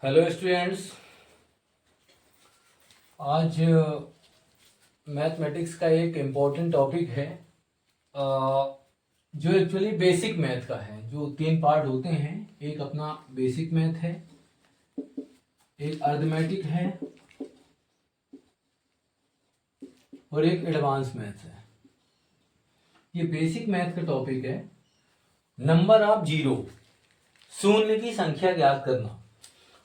Hello students. आज mathematics का एक इम्पोर्टेंट टॉपिक है जो एक्चुअली बेसिक मैथ का है। जो तीन पार्ट होते हैं, एक अपना बेसिक मैथ है, एक अर्थमेटिक है और एक एडवांस मैथ है। ये बेसिक मैथ का टॉपिक है। नंबर ऑफ जीरो, शून्य की संख्या ज्ञात करना।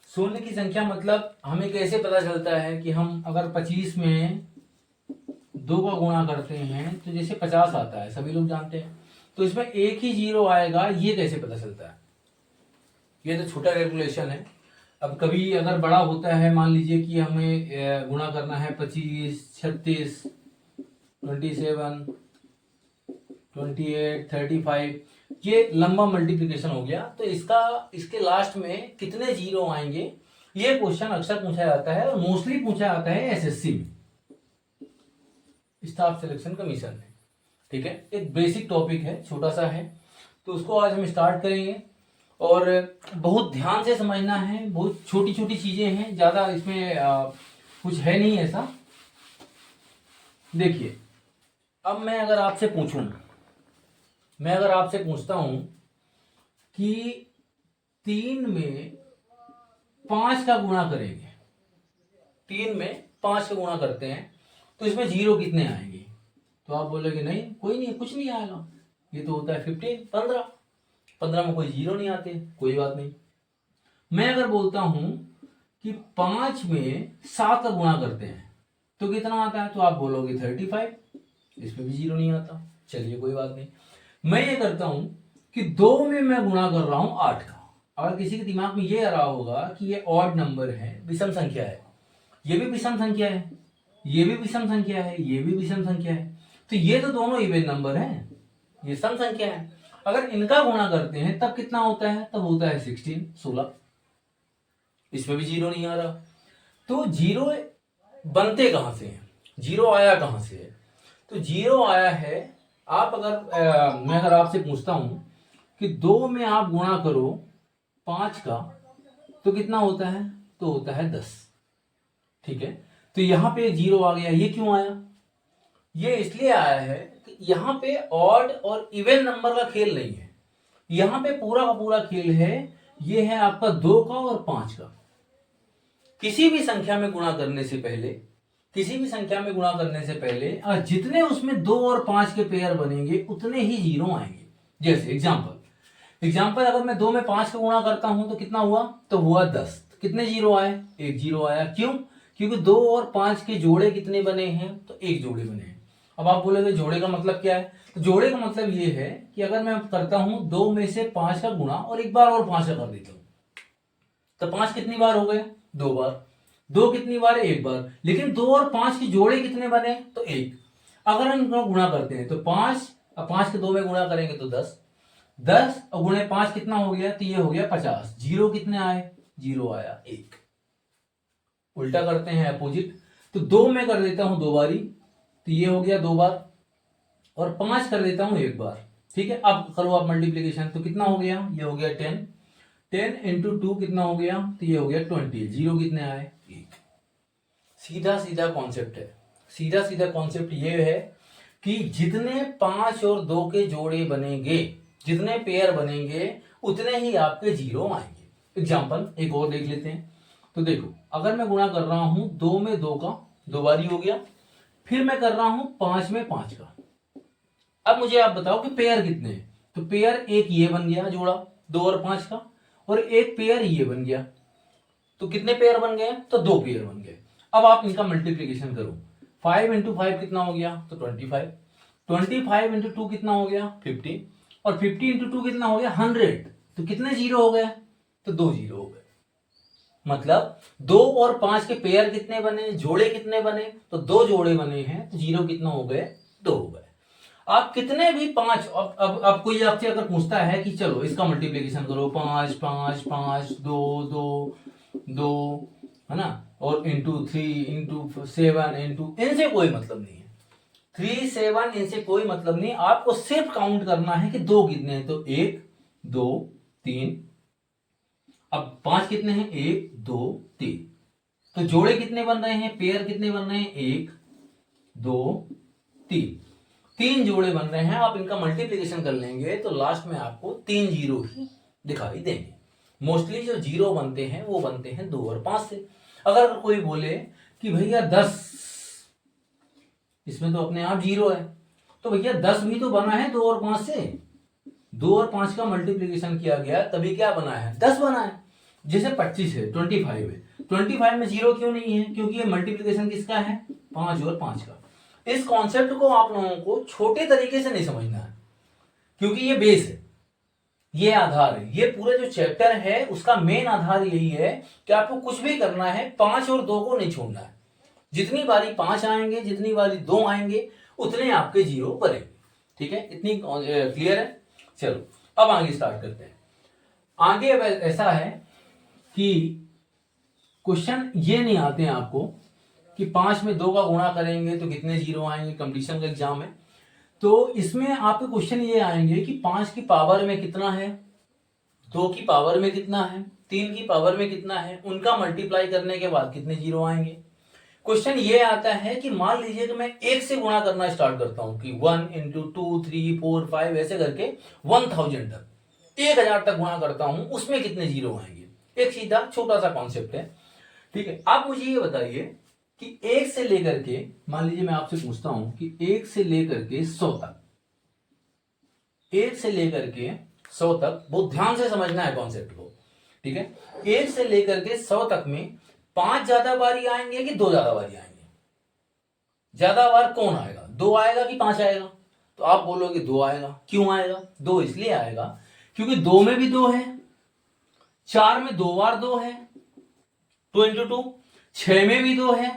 शून्य की संख्या मतलब हमें कैसे पता चलता है कि हम अगर 25 में 2 का गुणा करते हैं तो जैसे 50 आता है, सभी लोग जानते हैं। तो इसमें एक ही जीरो आएगा, ये कैसे पता चलता है? ये तो छोटा कैलकुलेशन है। अब कभी अगर बड़ा होता है, मान लीजिए कि हमें गुणा करना है 25, 36, 27, 28, 35, ये लंबा मल्टीप्लिकेशन हो गया। तो इसके लास्ट में कितने जीरो आएंगे, ये क्वेश्चन अक्सर पूछा जाता है और मोस्टली पूछा जाता है एसएससी में, स्टाफ सिलेक्शन कमीशन में। ठीक है, एक बेसिक टॉपिक है, छोटा सा है, तो उसको आज हम स्टार्ट करेंगे। और बहुत ध्यान से समझना है, बहुत छोटी छोटी चीजें हैं, ज्यादा इसमें कुछ है नहीं ऐसा। देखिए, अब मैं अगर आपसे पूछता हूं कि 3 में 5 का गुणा करेंगे, 3 में 5 का गुणा करते हैं तो इसमें जीरो कितने आएंगे? तो आप बोलोगे नहीं, कोई नहीं, कुछ नहीं आएगा, ये तो होता है 15, 15 में कोई जीरो नहीं आते। कोई बात नहीं। मैं अगर बोलता हूं कि 5 में 7 का गुणा करते हैं तो कितना आता है? तो आप बोलोगे 35, इसमें भी जीरो नहीं आता। चलिए, कोई बात नहीं। मैं ये करता हूं कि 2 में मैं गुणा कर रहा हूं 8 का। अगर किसी के दिमाग में ये आ रहा होगा कि ये ऑड नंबर है, विषम संख्या है, ये भी विषम संख्या है, ये भी विषम संख्या है, ये भी विषम संख्या है, तो ये तो दोनों इवन नंबर हैं, ये सम संख्या है। अगर इनका गुणा करते हैं तब कितना होता है? तब होता है 16। इसमें भी जीरो नहीं आ रहा। तो जीरो बनते कहां से हैं? जीरो आया कहां से है? तो जीरो आया है, आप मैं अगर आपसे पूछता हूं कि 2 में आप गुणा करो 5 का तो कितना होता है? तो होता है 10। ठीक है, तो यहां पे जीरो आ गया। ये क्यों आया? ये इसलिए आया है कि यहां पे ऑड और इवन नंबर का खेल नहीं है, यहां पे पूरा का पूरा खेल है। ये है आपका 2 का और 5 का। किसी भी संख्या में गुणा करने से पहले जितने उसमें 2 और 5 के पेयर बनेंगे उतने ही जीरो आएंगे। जैसे एग्जाम्पल अगर मैं 2 में 5 का गुणा करता हूं तो कितना हुआ? तो हुआ 10। तो कितने जीरो आए? एक जीरो आया। क्यों? क्योंकि 2 और 5 के जोड़े कितने बने हैं? तो एक जोड़े बने हैं। अब आप बोलेगे जोड़े का मतलब क्या है? तो जोड़े का मतलब ये है कि अगर मैं करता हूं 2 में से 5 का गुणा और एक बार और 5 का कर देता हूं, तो 5 कितनी बार हो गए? 2 बार। 2 कितनी बार? एक बार। लेकिन 2 और 5 के जोड़े कितने बने? तो एक। अगर हम इनको गुणा करते हैं तो 5, अब 5 के 2 में गुणा करेंगे तो 10, 10 और गुणे 5 कितना हो गया? तो ये हो गया 50। जीरो कितने आए? जीरो आया एक। उल्टा करते हैं, अपोजिट। तो 2 में कर देता हूं 2 बारी, तो ये हो गया 2 बार, और 5 कर देता हूं एक बार। ठीक है, अब करो आप मल्टीप्लीकेशन, तो कितना हो गया? ये हो गया 10। 10 इंटू 2 कितना हो गया? तो ये हो गया 20। जीरो कितने आए? एक। सीधा सीधा कॉन्सेप्ट है। सीधा सीधा कॉन्सेप्ट ये है कि जितने 5 और 2 के जोड़े बनेंगे, जितने पेयर बनेंगे, उतने ही आपके जीरो आएंगे। एग्जाम्पल एक और देख लेते हैं। तो देखो, अगर मैं गुणा कर रहा हूं 2 में 2 का, 2 बारी हो गया, फिर मैं कर रहा हूं 5 में 5 का। अब मुझे आप बताओ कि पेयर कितने हैं? तो पेयर एक ये बन गया जोड़ा, 2 और 5 का, और एक पेयर ये बन गया। तो कितने पेयर बन गए? तो 2 पेयर बन गए। अब आप इनका मल्टीप्लीकेशन करो। 5 इंटू 5 कितना हो गया? तो 25। 25 इंटू 2 कितना हो गया? 50। और 50 इंटू 2 कितना हो गया? 100। तो कितने जीरो हो गए? तो 2 जीरो हो गए। मतलब 2 और 5 के पेयर कितने बने, जोड़े कितने बने? तो 2 जोड़े बने हैं, तो जीरो कितना हो गए? 2 हो गए। आप कितने भी 5, अब कोई आपसे अगर पूछता है कि चलो इसका मल्टीप्लीकेशन करो, 5 5 5 2 2 2, है ना, और इंटू 3 इंटू 7 इंटू, इनसे कोई मतलब नहीं है। 3 7 इनसे कोई मतलब नहीं। आपको सिर्फ काउंट करना है कि 2 कितने हैं। तो 1 2 3। अब 5 कितने हैं, 1 2 3, तो जोड़े कितने बन रहे हैं, पेयर कितने बन रहे हैं, 1 2 3, 3 जोड़े बन रहे हैं। आप इनका मल्टीप्लीकेशन कर लेंगे तो लास्ट में आपको 3 जीरो ही दिखाई देंगे। मोस्टली जो जीरो बनते हैं वो बनते हैं 2 और 5 से। अगर कोई बोले कि भैया 10, इसमें तो अपने आप जीरो है, तो भैया 10 भी तो बना है 2 और 5 से। 2 और 5 का मल्टीप्लीकेशन किया गया तभी क्या बना है, 10 बना है। जैसे 25 है, 25 है, 25 में जीरो क्यों नहीं है, क्योंकि ये मल्टीप्लीकेशन किसका है, 5 और 5 का। इस कॉन्सेप्ट को आप लोगों को छोटे तरीके से नहीं समझना है, क्योंकि ये बेस है, ये आधार है। ये पूरा जो चैप्टर है उसका मेन आधार यही है कि आपको कुछ भी करना है 5 और 2 को नहीं छोड़ना है। जितनी बारी 5 आएंगे, जितनी बारी 2 आएंगे, उतने आपके जीरो बनेंगे। ठीक है, इतनी क्लियर है। चलो अब आगे स्टार्ट करते हैं। आगे अब ऐसा है कि क्वेश्चन ये नहीं आते हैं आपको कि 5 में 2 का गुणा करेंगे तो कितने जीरो आएंगे, कंपटीशन का एग्जाम है। तो इसमें आपके क्वेश्चन ये आएंगे कि 5 की पावर में कितना है, 2 की पावर में कितना है, 3 की पावर में कितना है, उनका मल्टीप्लाई करने के बाद कितने जीरो आएंगे। क्वेश्चन ये आता है कि मान लीजिए कि मैं 1 से गुणा करना स्टार्ट करता हूं कि 1 इंटू 2 3 4 5 ऐसे करके 1000 तक, 1000 तक गुणा करता हूं, उसमें कितने जीरो आएंगे। एक सीधा छोटा सा कॉन्सेप्ट है। ठीक है, आप मुझे ये बताइए कि 1 से लेकर के, मान लीजिए मैं आपसे पूछता हूं कि 1 से लेकर के 100 तक, 1 से लेकर के 100 तक, बहुत ध्यान से समझना है कॉन्सेप्ट को। ठीक है, 1 से लेकर के 100 तक में 5 ज्यादा बारी आएंगे कि 2 ज्यादा बारी आएंगे, ज्यादा बार कौन आएगा, 2 आएगा कि 5 आएगा। तो आप बोलोगे 2 आएगा। क्यों आएगा, 2 इसलिए आएगा क्योंकि 2 में भी 2 है, 4 में 2 बार 2 है, 2 इंटू 2, 6 में भी 2 है,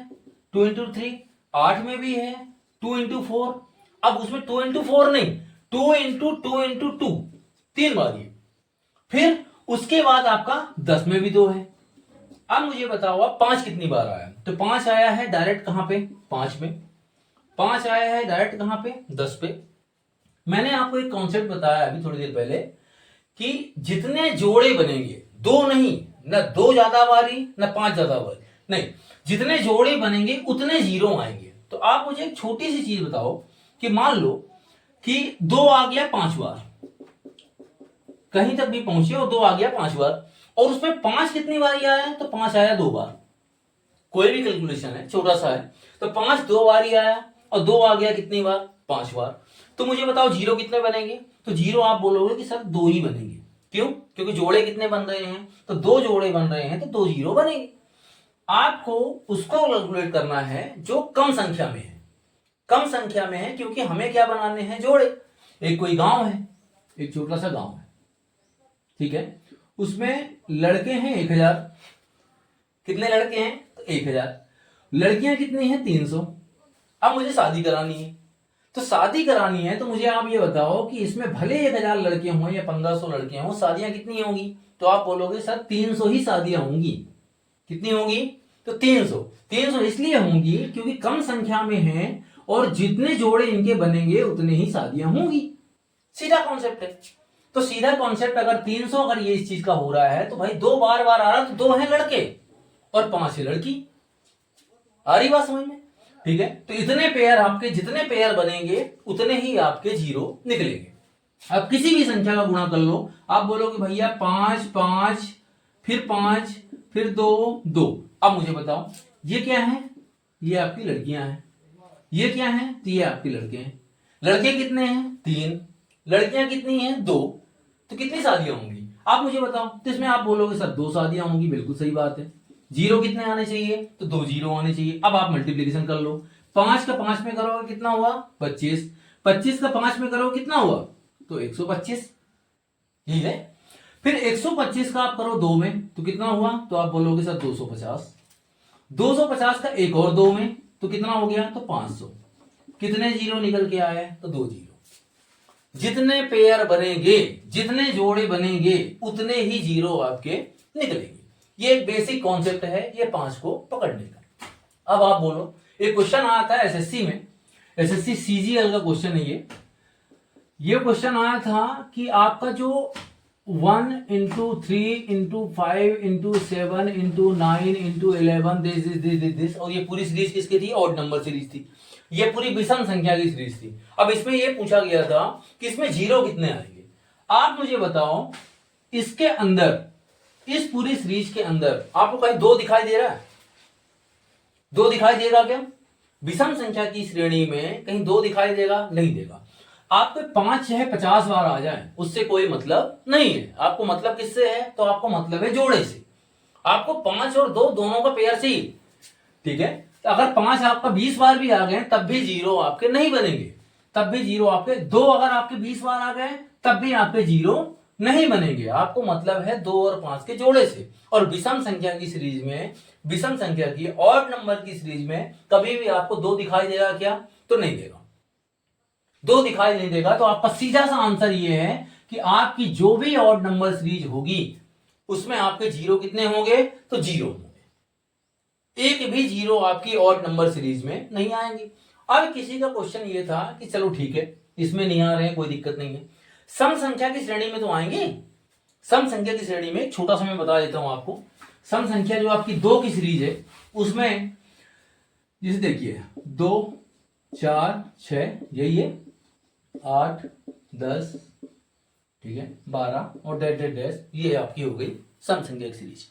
2 इंटू 3, 8 में भी है, 2 इंटू 4। अब उसमें 2 इंटू 4 नहीं, 2 इंटू 2 इंटू 2, 3 बार ये। फिर उसके बाद आपका 10 में भी 2 है। अब मुझे बताओ आप 5 कितनी बार आया, तो 5 आया है डायरेक्ट कहां पे, 5 में। 5 आया है डायरेक्ट कहां पे, 10 पे। मैंने आपको एक कॉन्सेप्ट बताया अभी थोड़ी देर पहले कि जितने जोड़े बनेंगे, 2 नहीं, न 2 ज्यादा बारी न 5 ज्यादा बारी, नहीं, जितने जोड़े बनेंगे उतने जीरो आएंगे। तो आप मुझे एक छोटी सी चीज बताओ कि मान लो कि 2 आ गया 5 बार, कहीं तक भी पहुंचे और 2 आ गया 5 बार, और उसमें 5 कितनी बार आया है, तो 5 आया 2 बार। कोई भी कैलकुलेशन है, छोटा सा है, तो 5 2 बार ही आया और 2 आ गया कितनी बार, 5 बार। तो मुझे बताओ जीरो कितने बनेंगे, तो जीरो आप बोलोगे कि सर 2 ही बनेंगे। क्यों, क्योंकि जोड़े कितने बन रहे हैं, तो 2 जोड़े बन रहे हैं तो 2 जीरो बनेंगे। आपको उसको कैलकुलेट करना है जो कम संख्या में है, कम संख्या में है, क्योंकि हमें क्या बनाने हैं, जोड़े। एक कोई गांव है, एक छोटा सा गांव है, ठीक है, उसमें लड़के हैं 1000। कितने लड़के हैं, तो 1000। लड़कियां कितनी हैं, 300। अब मुझे शादी करानी है, तो शादी करानी है तो मुझे आप ये बताओ कि इसमें भले 1000 लड़के हों या 1500 लड़के हों, शादियां कितनी होंगी। तो आप बोलोगे सर 300 ही शादियां होंगी। कितनी होंगी, तो 300। 300 इसलिए होंगी क्योंकि कम संख्या में हैं और जितने जोड़े इनके बनेंगे उतने ही शादियां होंगी। सीधा कॉन्सेप्ट है। तो सीधा कॉन्सेप्ट अगर 300 अगर ये इस चीज का हो रहा है तो भाई 2 बार बार आ रहा, तो 2 है लड़के और 5 है लड़की। आ रही बात समझ में, ठीक है। तो इतने पेयर, आपके जितने पेयर बनेंगे उतने ही आपके जीरो निकलेंगे। अब किसी भी संख्या का गुणा कर लो, आप बोलोगे भैया 5 5 फिर 5 फिर 2 2। अब मुझे बताओ ये क्या है, ये आपकी लड़कियां हैं, ये क्या है, तो ये आपके लड़के हैं। लड़के कितने हैं, 3, लड़कियां कितनी हैं, 2, तो कितनी शादियां होंगी आप मुझे बताओ। तो इसमें आप बोलोगे सर 2 शादियां होंगी, बिल्कुल सही बात है। जीरो कितने आने चाहिए, तो 2 जीरो आने चाहिए। अब आप मल्टीप्लीकेशन कर लो, 5 का 5 में करोगे कितना हुआ, 25, 25 का 5 में करोगे कितना हुआ, तो 125, ठीक है। फिर 125 का आप करो 2 में तो कितना हुआ, तो आप बोलोगे सर 250, 250 का एक और 2 में तो कितना हो गया, तो 500। कितने जीरो निकल के आए, तो 2 जीरो। जितने पेयर बनेंगे, जितने जोड़े बनेंगे उतने ही जीरो आपके निकलेंगे। ये एक बेसिक कॉन्सेप्ट है ये 5 को पकड़ने का। अब आप बोलो, एक क्वेश्चन आया था एसएससी में, एसएससी सीजीएल का क्वेश्चन है ये क्वेश्चन आया था कि आपका जो 1 into 3 into 5 into 7 into 9 into 11 this और ये पूरी सीरीज किसकी थी? ऑड नंबर सीरीज थी। ये पूरी विषम संख्या की सीरीज थी। अब इसमें ये पूछा गया था कि इसमें जीरो कितने आएंगे। आप मुझे बताओ इसके अंदर, इस पूरी सीरीज के अंदर आपको कहीं दो दिखाई दे रहा है? दो दिखाई देगा क्या? विषम संख्या की श्रेणी में कहीं दो दिखाई देगा? नहीं देगा। आपको 5 चाहे 50 बार आ जाए उससे कोई मतलब नहीं है। आपको मतलब किससे है? तो आपको मतलब है जोड़े से। आपको 5 और 2 दोनों का पेयर चाहिए, ठीक है। तो अगर 5 आपका 20 बार भी आ गए तब भी जीरो आपके नहीं बनेंगे, तब भी जीरो आपके। 2 अगर आपके 20 बार आ गए तब भी आपके जीरो नहीं बनेंगे। आपको मतलब है 2 और 5 के जोड़े से। और विषम संख्या की सीरीज में, विषम संख्या की ऑड नंबर की सीरीज में कभी भी आपको 2 दिखाई देगा क्या? तो नहीं देगा। 2 दिखाई नहीं देगा। तो आपका सीधा सा आंसर ये है कि आपकी जो भी ऑड नंबर सीरीज होगी उसमें आपके जीरो कितने होंगे? तो जीरो होंगे। एक भी जीरो आपकी ऑड नंबर सीरीज में नहीं आएंगे। अब किसी का क्वेश्चन ये था कि चलो ठीक है, इसमें नहीं आ रहे हैं, कोई दिक्कत नहीं है, सम संख्या की श्रेणी में तो आएंगे। सम संख्या की श्रेणी में छोटा सा मैं बता देता हूं आपको। सम संख्या जो आपकी 2 की सीरीज है उसमें जैसे देखिए 2 4 6 यही है, 8 10 ठीक है 12 और डैश डैश डैश, ये आपकी हो गई सम संख्या की सीरीज।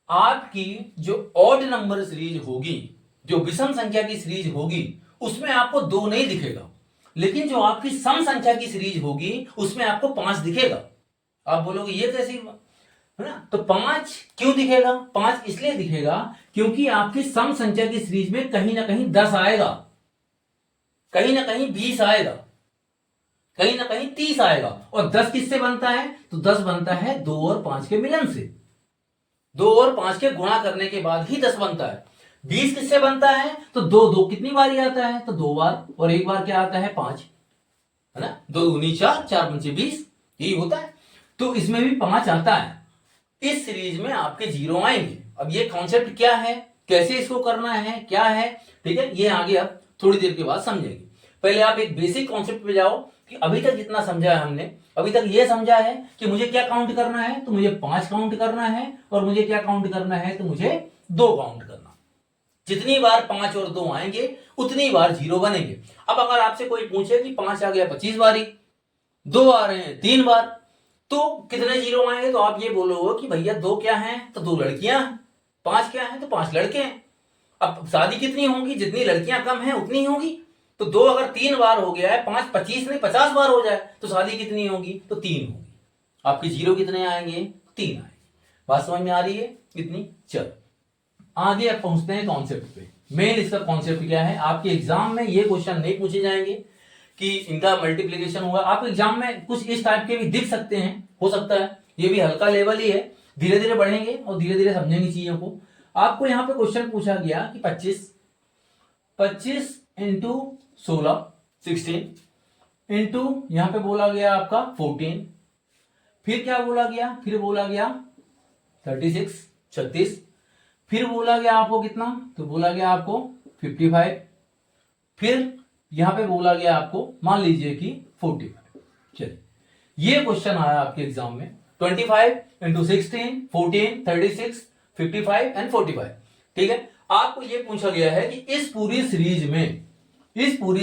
आपकी जो ऑड नंबर सीरीज होगी, जो विषम संख्या की सीरीज होगी, उसमें आपको 2 नहीं दिखेगा। लेकिन जो आपकी सम संख्या की सीरीज होगी उसमें आपको 5 दिखेगा। आप बोलोगे ये कैसी, है ना? तो 5 क्यों दिखेगा? 5 इसलिए दिखेगा क्योंकि आपकी सम संख्या की सीरीज में कहीं ना कहीं 10 आएगा, कहीं ना कहीं 20 आएगा, कहीं ना कहीं 30 आएगा। और 10 किससे बनता है? तो 10 बनता है 2 और 5 के मिलन से। 2 और 5 के गुणा करने के बाद ही 10 बनता है। 20 किससे बनता है? तो 2 कितनी बार आता है? तो 2 बार, और एक बार क्या आता है? 5, है ना? 2 दूनी 4, 4 पंचे 20, यही होता है। तो इसमें भी 5 आता है। इस सीरीज में आपके जीरो आएंगे। अब ये कॉन्सेप्ट क्या है, कैसे इसको करना है, क्या है, ठीक है, ये आगे आप थोड़ी देर के बाद समझेंगे। पहले आप एक बेसिक कॉन्सेप्ट पे जाओ कि अभी तक जितना समझा है हमने, अभी तक ये समझा है कि मुझे क्या काउंट करना है? तो मुझे 5 काउंट करना है। और मुझे क्या काउंट करना है? तो मुझे 2 काउंट करना। जितनी बार 5 और 2 आएंगे उतनी बार जीरो बनेंगे। अब अगर आपसे कोई पूछे कि 5 आ गया 25 बारी, 2 आ रहे हैं 3 बार, तो कितने जीरो आएंगे? तो आप ये बोलोगे कि भैया 2 क्या हैं? तो 2 लड़कियां हैं। 5 क्या है? तो 5 लड़के हैं। अब शादी कितनी होंगी? जितनी लड़कियां कम हैं उतनी होगी। तो 2 अगर 3 बार हो गया है, 5 25 नहीं 50 बार हो जाए तो शादी कितनी होगी? तो 3 होगी। आपके जीरो कितने आएंगे? 3 आएंगे। बात समझ में आ रही है इतनी? चलो आगे अब पहुंचते हैं कॉन्सेप्ट पे। मेन इसका कॉन्सेप्ट क्या है? आपके एग्जाम में ये क्वेश्चन नहीं पूछे जाएंगे कि इनका मल्टीप्लिकेशन होगा। आप एग्जाम में कुछ इस टाइप के भी दिख सकते हैं, हो सकता है। ये भी हल्का लेवल ही है, धीरे धीरे बढ़ेंगे और धीरे धीरे समझेंगे चीजों को। आपको यहाँ पे क्वेश्चन पूछा गया कि 25 इंटू 16 16 इंटू यहाँ पे बोला गया आपका 14, फिर क्या बोला गया? फिर बोला गया 36 36, फिर बोला गया आपको कितना? तो बोला गया आपको 55, फिर यहां पे बोला गया आपको मान लीजिए कि 45। चलिए ये क्वेश्चन आया आपके एग्जाम में 25 इंटू 16 14 36 55 एंड 45, ठीक है। आपको ये पूछा गया है कि इस पूरी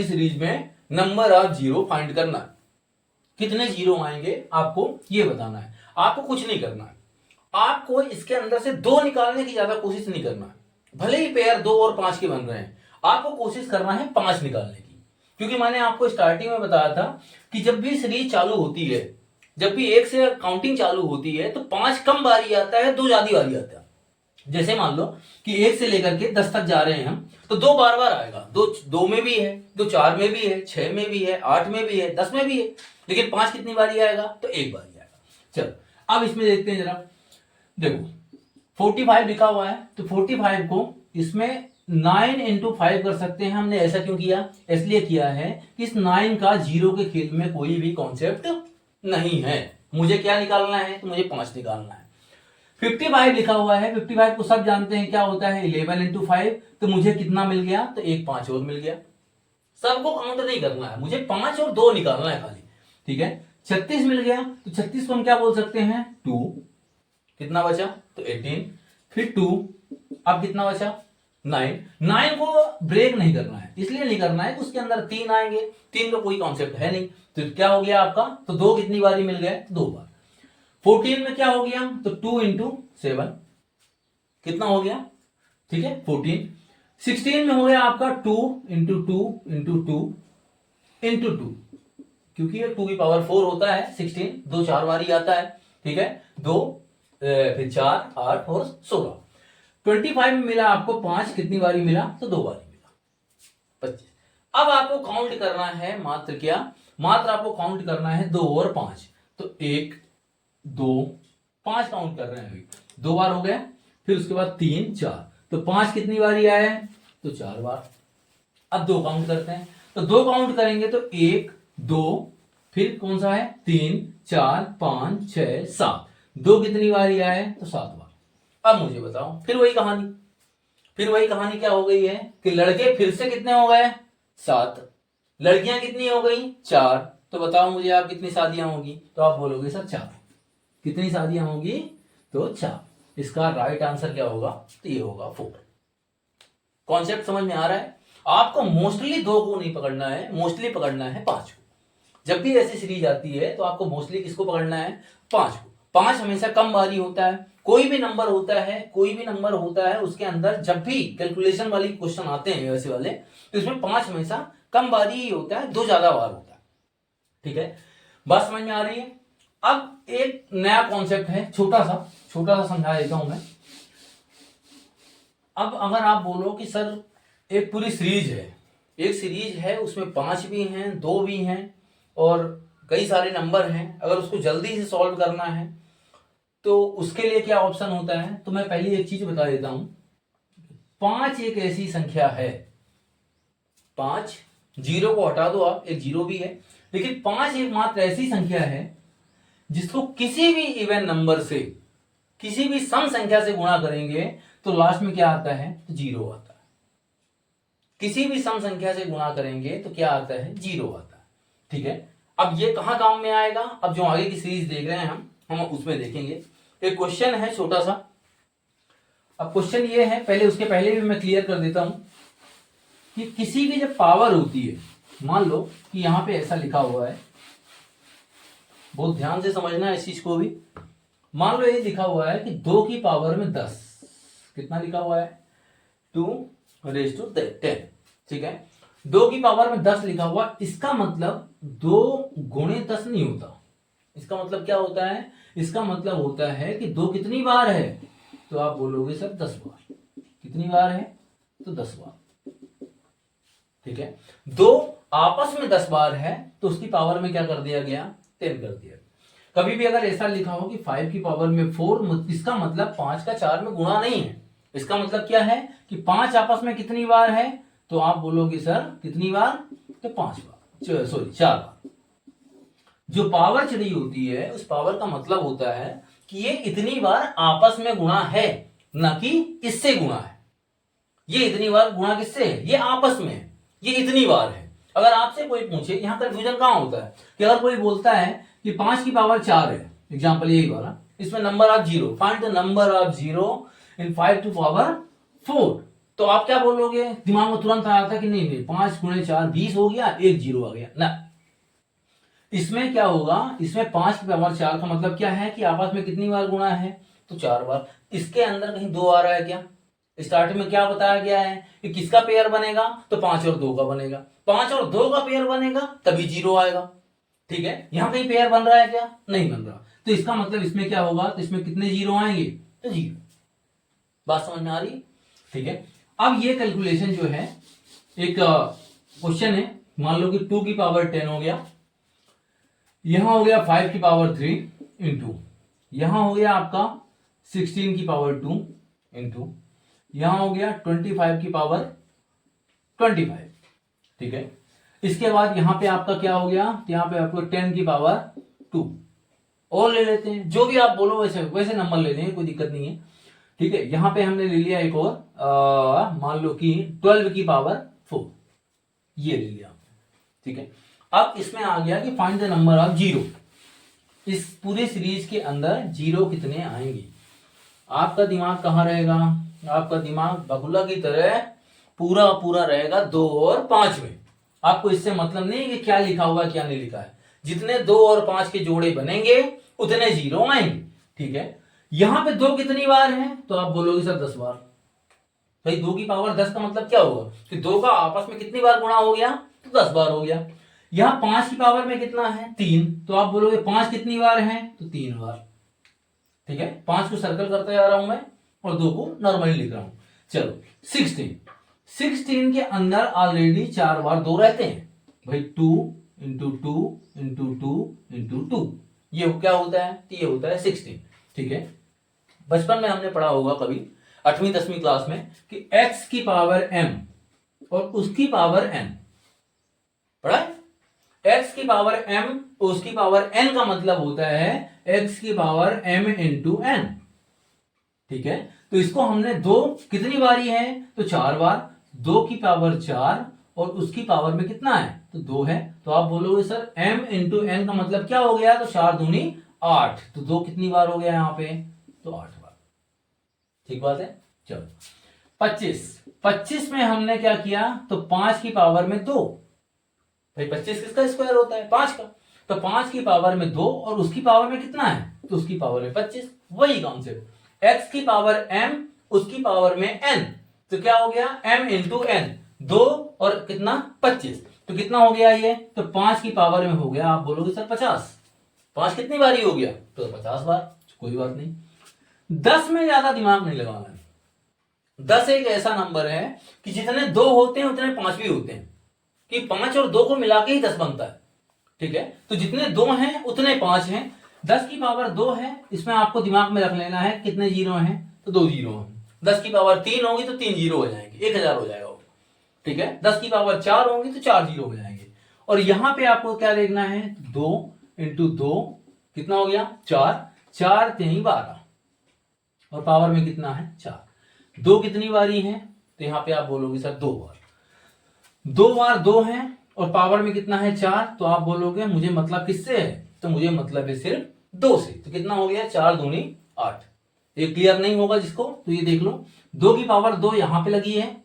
सीरीज में नंबर ऑफ जीरो फाइंड करना है। कितने जीरो आएंगे आपको ये बताना है। आपको कुछ नहीं करना है, आपको इसके अंदर से 2 निकालने की ज्यादा कोशिश नहीं करना है। भले ही पेयर 2 और 5 के बन रहे हैं, आपको कोशिश करना है 5 निकालने की। क्योंकि मैंने आपको स्टार्टिंग में बताया था कि जब भी सीरीज चालू होती है, जब भी 1 से काउंटिंग चालू होती है, तो 5 कम बारी आता है, 2 ज्यादा बारी आता है। जैसे मान लो कि 1 से लेकर के 10 तक जा रहे हैं हम, तो 2 बार बार आएगा। 2 में भी है, 2 4 में भी है, 6 में भी है, 8 में भी है, 10 में भी है। लेकिन 5 कितनी बारी आएगा? तो 1 बारी आएगा। चलो अब इसमें देखते हैं जरा। देखो 45 लिखा हुआ है, तो 45 को इसमें 9 इंटू 5 कर सकते हैं। हमने ऐसा क्यों किया? इसलिए किया है कि इस 9 का जीरो के खेल में कोई भी कॉन्सेप्ट नहीं है। मुझे क्या निकालना है? तो मुझे 5 निकालना है। 55 लिखा हुआ है, 55 को सब जानते हैं क्या होता है? 11 इंटू 5। तो मुझे कितना मिल गया? तो एक 5 और मिल गया। सबको काउंट नहीं करना है, मुझे 5 और 2 निकालना है खाली, ठीक है। 36 मिल गया, तो 36 को हम क्या बोल सकते हैं 2, कितना बचा तो 18, फिर 2, अब कितना बचा 9, 9 को ब्रेक नहीं करना है, इसलिए नहीं करना है कि उसके अंदर 3 आएंगे, 3 का कोई कॉन्सेप्ट है नहीं, तो क्या हो गया आपका, तो 2 कितनी बारी मिल गए 2 बार। 14 में क्या हो गया, तो 2 इंटू 7 कितना हो गया, ठीक है 14। 16 में हो गया आपका 2 इंटू 2 इंटू 2 इंटू 2, क्योंकि ये 2 की पावर 4 होता है 16, 2 4 बारी आता है, ठीक है 2 फिर 4 8 और 16। 25 में मिला आपको 5, कितनी बारी मिला, तो 2 बारी मिला 25। अब आपको काउंट करना है मात्र क्या, मात्र आपको काउंट करना है 2 और 5, तो 1 2 5 काउंट कर रहे हैं अभी, 2 बार हो गया, फिर उसके बाद 3 4, तो 5 कितनी बारी आया है, तो 4 बार। अब 2 काउंट करते हैं, तो 2 काउंट करेंगे तो 1 2, फिर कौन सा है 3 4 5 6 7, 2 कितनी बारी आया है, तो 7 बार। अब मुझे बताओ, फिर वही कहानी क्या हो गई है कि लड़के फिर से कितने हो गए 7, लड़कियां कितनी हो गई 4, तो बताओ मुझे आप कितनी शादियां होगी, तो आप बोलोगे सर 4, कितनी शादियां होगी, तो 4। इसका राइट आंसर क्या होगा, तो ये होगा 4। कॉन्सेप्ट समझ में आ रहा है आपको, मोस्टली 2 को नहीं पकड़ना है, मोस्टली पकड़ना है 5 को। जब भी ऐसी सीरीज आती है तो आपको मोस्टली किसको पकड़ना है, 5 को। 5 हमेशा कम बारी होता है, कोई भी नंबर होता है उसके अंदर जब भी कैलकुलेशन वाली क्वेश्चन आते हैं वैसे वाले, तो इसमें 5 हमेशा कम बारी ही होता है, 2 ज्यादा बार होता है, ठीक है बात समझ में आ रही है। अब एक नया कॉन्सेप्ट है, छोटा सा समझा देता हूं मैं। अब अगर आप बोलो कि सर एक पूरी सीरीज है, उसमें 5 भी हैं 2 भी हैं और कई सारे नंबर हैं, अगर उसको जल्दी से सॉल्व करना है तो उसके लिए क्या ऑप्शन होता है, तो मैं पहले एक चीज बता देता हूं। 5 एक ऐसी संख्या है, 5 जीरो को हटा दो आप, एक जीरो भी है, लेकिन 5 एक मात्र ऐसी संख्या है जिसको किसी भी इवन नंबर से, किसी भी सम संख्या से गुणा करेंगे तो लास्ट में क्या आता है, तो 0 आता है। किसी भी सम संख्या से गुणा करेंगे तो क्या आता है, 0 आता है, ठीक है। अब ये कहां काम में आएगा, अब जो आगे की सीरीज देख रहे हैं हम उसमें देखेंगे। एक क्वेश्चन है छोटा सा, अब क्वेश्चन ये है, उसके पहले भी मैं क्लियर कर देता हूं कि किसी की जब पावर होती है, मान लो कि यहां पे ऐसा लिखा हुआ है, बहुत ध्यान से समझना है इस चीज को भी। मान लो ये लिखा हुआ है कि 2 की पावर में 10, कितना लिखा हुआ है 2⁻10, ठीक है। 2 की पावर में 10 लिखा हुआ, इसका मतलब 2 गुणे 10 नहीं होता। इसका मतलब क्या होता है, इसका मतलब होता है कि 2 कितनी बार है, तो आप बोलोगे सर 10 बार। कितनी बार है, तो 10 बार, ठीक है। 2 आपस में 10 बार है तो उसकी पावर में क्या कर दिया गया, 10 कर दिया। कभी भी अगर ऐसा लिखा हो कि 5 की पावर में 4, इसका मतलब 5 का 4 में गुणा नहीं है। इसका मतलब क्या है कि 5 आपस में कितनी बार है, तो आप बोलोगे सर कितनी बार, तो 5 बार, सॉरी 4 बार। जो पावर चढ़ी होती है उस पावर का मतलब होता है कि ये इतनी बार आपस में गुणा है, न कि इससे गुणा है। ये इतनी बार गुणा किससे है, ये आपस में है, ये इतनी बार है। अगर आपसे कोई पूछे, यहां कंफ्यूजन कहां होता है कि अगर कोई बोलता है कि 5 की पावर 4 है, एग्जांपल यही वाला, इसमें number of 0, find the number of 0 in 5 to power 4, तो आप क्या बोलोगे, दिमाग में तुरंत आ जाता है कि नहीं 5 गुणे 4 20 हो गया, एक 0 आ गया ना। इसमें क्या होगा, इसमें 5 की पावर 4 का मतलब क्या है कि आपस में कितनी बार गुणा है, तो 4 बार। इसके अंदर कहीं 2 आ रहा है क्या, स्टार्टिंग में क्या बताया गया है कि किसका पेयर बनेगा, तो 5 और 2 का बनेगा। 5 और 2 का पेयर बनेगा तभी 0 आएगा, ठीक है। यहां कहीं पेयर बन रहा है क्या, नहीं बन रहा, तो इसका मतलब इसमें क्या होगा, तो इसमें कितने 0 आएंगे, तो 0। बात समझ में आ रही, ठीक है। अब ये कैलकुलेशन जो है, एक क्वेश्चन है, मान लो कि 2 की पावर 10 हो गया, यहां हो गया 5 की पावर 3 इंटू, यहां हो गया आपका 16 की पावर 2 इंटू, यहां हो गया 25 की पावर 25, ठीक है। इसके बाद यहां पे आपका क्या हो गया, यहां पे आपको 10 की पावर 2 और ले लेते हैं, जो भी आप बोलो वैसे नंबर ले लेंगे, कोई दिक्कत नहीं है, ठीक है। यहां पे हमने ले लिया एक और, मान लो कि 12 की पावर 4, ये ले लिया, ठीक है। अब इसमें आ गया कि फाइंड द नंबर ऑफ 0, इस पूरी सीरीज के अंदर जीरो कितने आएंगे। आपका दिमाग कहाँ रहेगा, आपका दिमाग बगुला की तरह पूरा पूरा रहेगा 2 और 5 में। आपको इससे मतलब नहीं कि क्या लिखा हुआ क्या नहीं लिखा है, जितने 2 और 5 के जोड़े बनेंगे उतने जीरो आएंगे। ठीक है, यहां पे 2 कितनी बार है, तो आप बोलोगे सर 10 बार। भाई 2 की पावर 10 का मतलब क्या होगा कि 2 का आपस में कितनी बार गुणा हो गया, तो 10 बार हो गया। यहां 5 की पावर में कितना है 3, तो आप बोलोगे 5 कितनी बार है, तो 3 बार। ठीक है, 5 को सर्कल करते जा रहा हूं मैं और 2 को नॉर्मली लिख रहा हूं। चलो 16 के अंदर ऑलरेडी 4 बार 2 रहते हैं भाई, 2 इंटू 2 इंटू 2 इंटू 2, ये क्या होता है, ये होता है 16। ठीक है, बचपन में हमने पढ़ा होगा कभी 8वीं 10वीं क्लास में कि x की पावर m और उसकी पावर n पढ़ा है। x की पावर m उसकी पावर n का मतलब होता है x की पावर m इंटू n। ठीक है, तो इसको हमने 2 कितनी बारी है, तो 4 बार, 2 की पावर 4 और उसकी पावर में कितना है, तो 2 है। तो आप बोलोगे सर m इंटू n का मतलब क्या हो गया, तो 4 दूनी 8, तो 2 कितनी बार हो गया यहां पे, तो 8 बार। ठीक बात है। चलो 25 में हमने क्या किया, तो 5 की पावर में 2, भाई 25 किसका स्क्वायर होता है, 5 का, तो 5 की पावर में 2 और उसकी पावर में कितना है, तो उसकी पावर में 25। वही कॉन्सेप्ट, x की पावर m उसकी पावर में n, तो क्या हो गया m इंटू n, 2 और कितना 25, तो कितना हो गया ये, तो 5 की पावर में हो गया, आप बोलोगे सर 50। 5 कितनी बारी हो गया, तो 50 बार। कोई बात नहीं, 10 में ज्यादा दिमाग नहीं लगाना है। 10 एक ऐसा नंबर है कि जितने 2 होते हैं उतने 5 भी होते हैं, कि 5 और 2 को मिला के ही 10 बनता है। ठीक है, तो जितने 2 हैं उतने 5 हैं। 10 की पावर 2 है, इसमें आपको दिमाग में रख लेना है कितने जीरो हैं, तो 2 जीरो हैं। 10 की पावर 3 होगी तो 3 जीरो हो जाएंगे, 1000 हो जाएगा वो। ठीक है, 10 की पावर 4 होगी तो 4 जीरो हो जाएंगे। और यहां पे आपको क्या देखना है, 2 इंटू 2 कितना हो गया 4, 4 3 12 और पावर में कितना है 4। 2 कितनी बारी है, तो यहां पे आप बोलोगे सर 2 बार। 2 बार 2 है और पावर में कितना है 4, तो आप बोलोगे मुझे मतलब किससे है, तो मुझे मतलब है सिर्फ 2 से। तो कितना हो गया 4 दूनी 8। ये क्लियर नहीं होगा जिसको, तो ये देख लो, 2 की पावर 2 यहां पे लगी है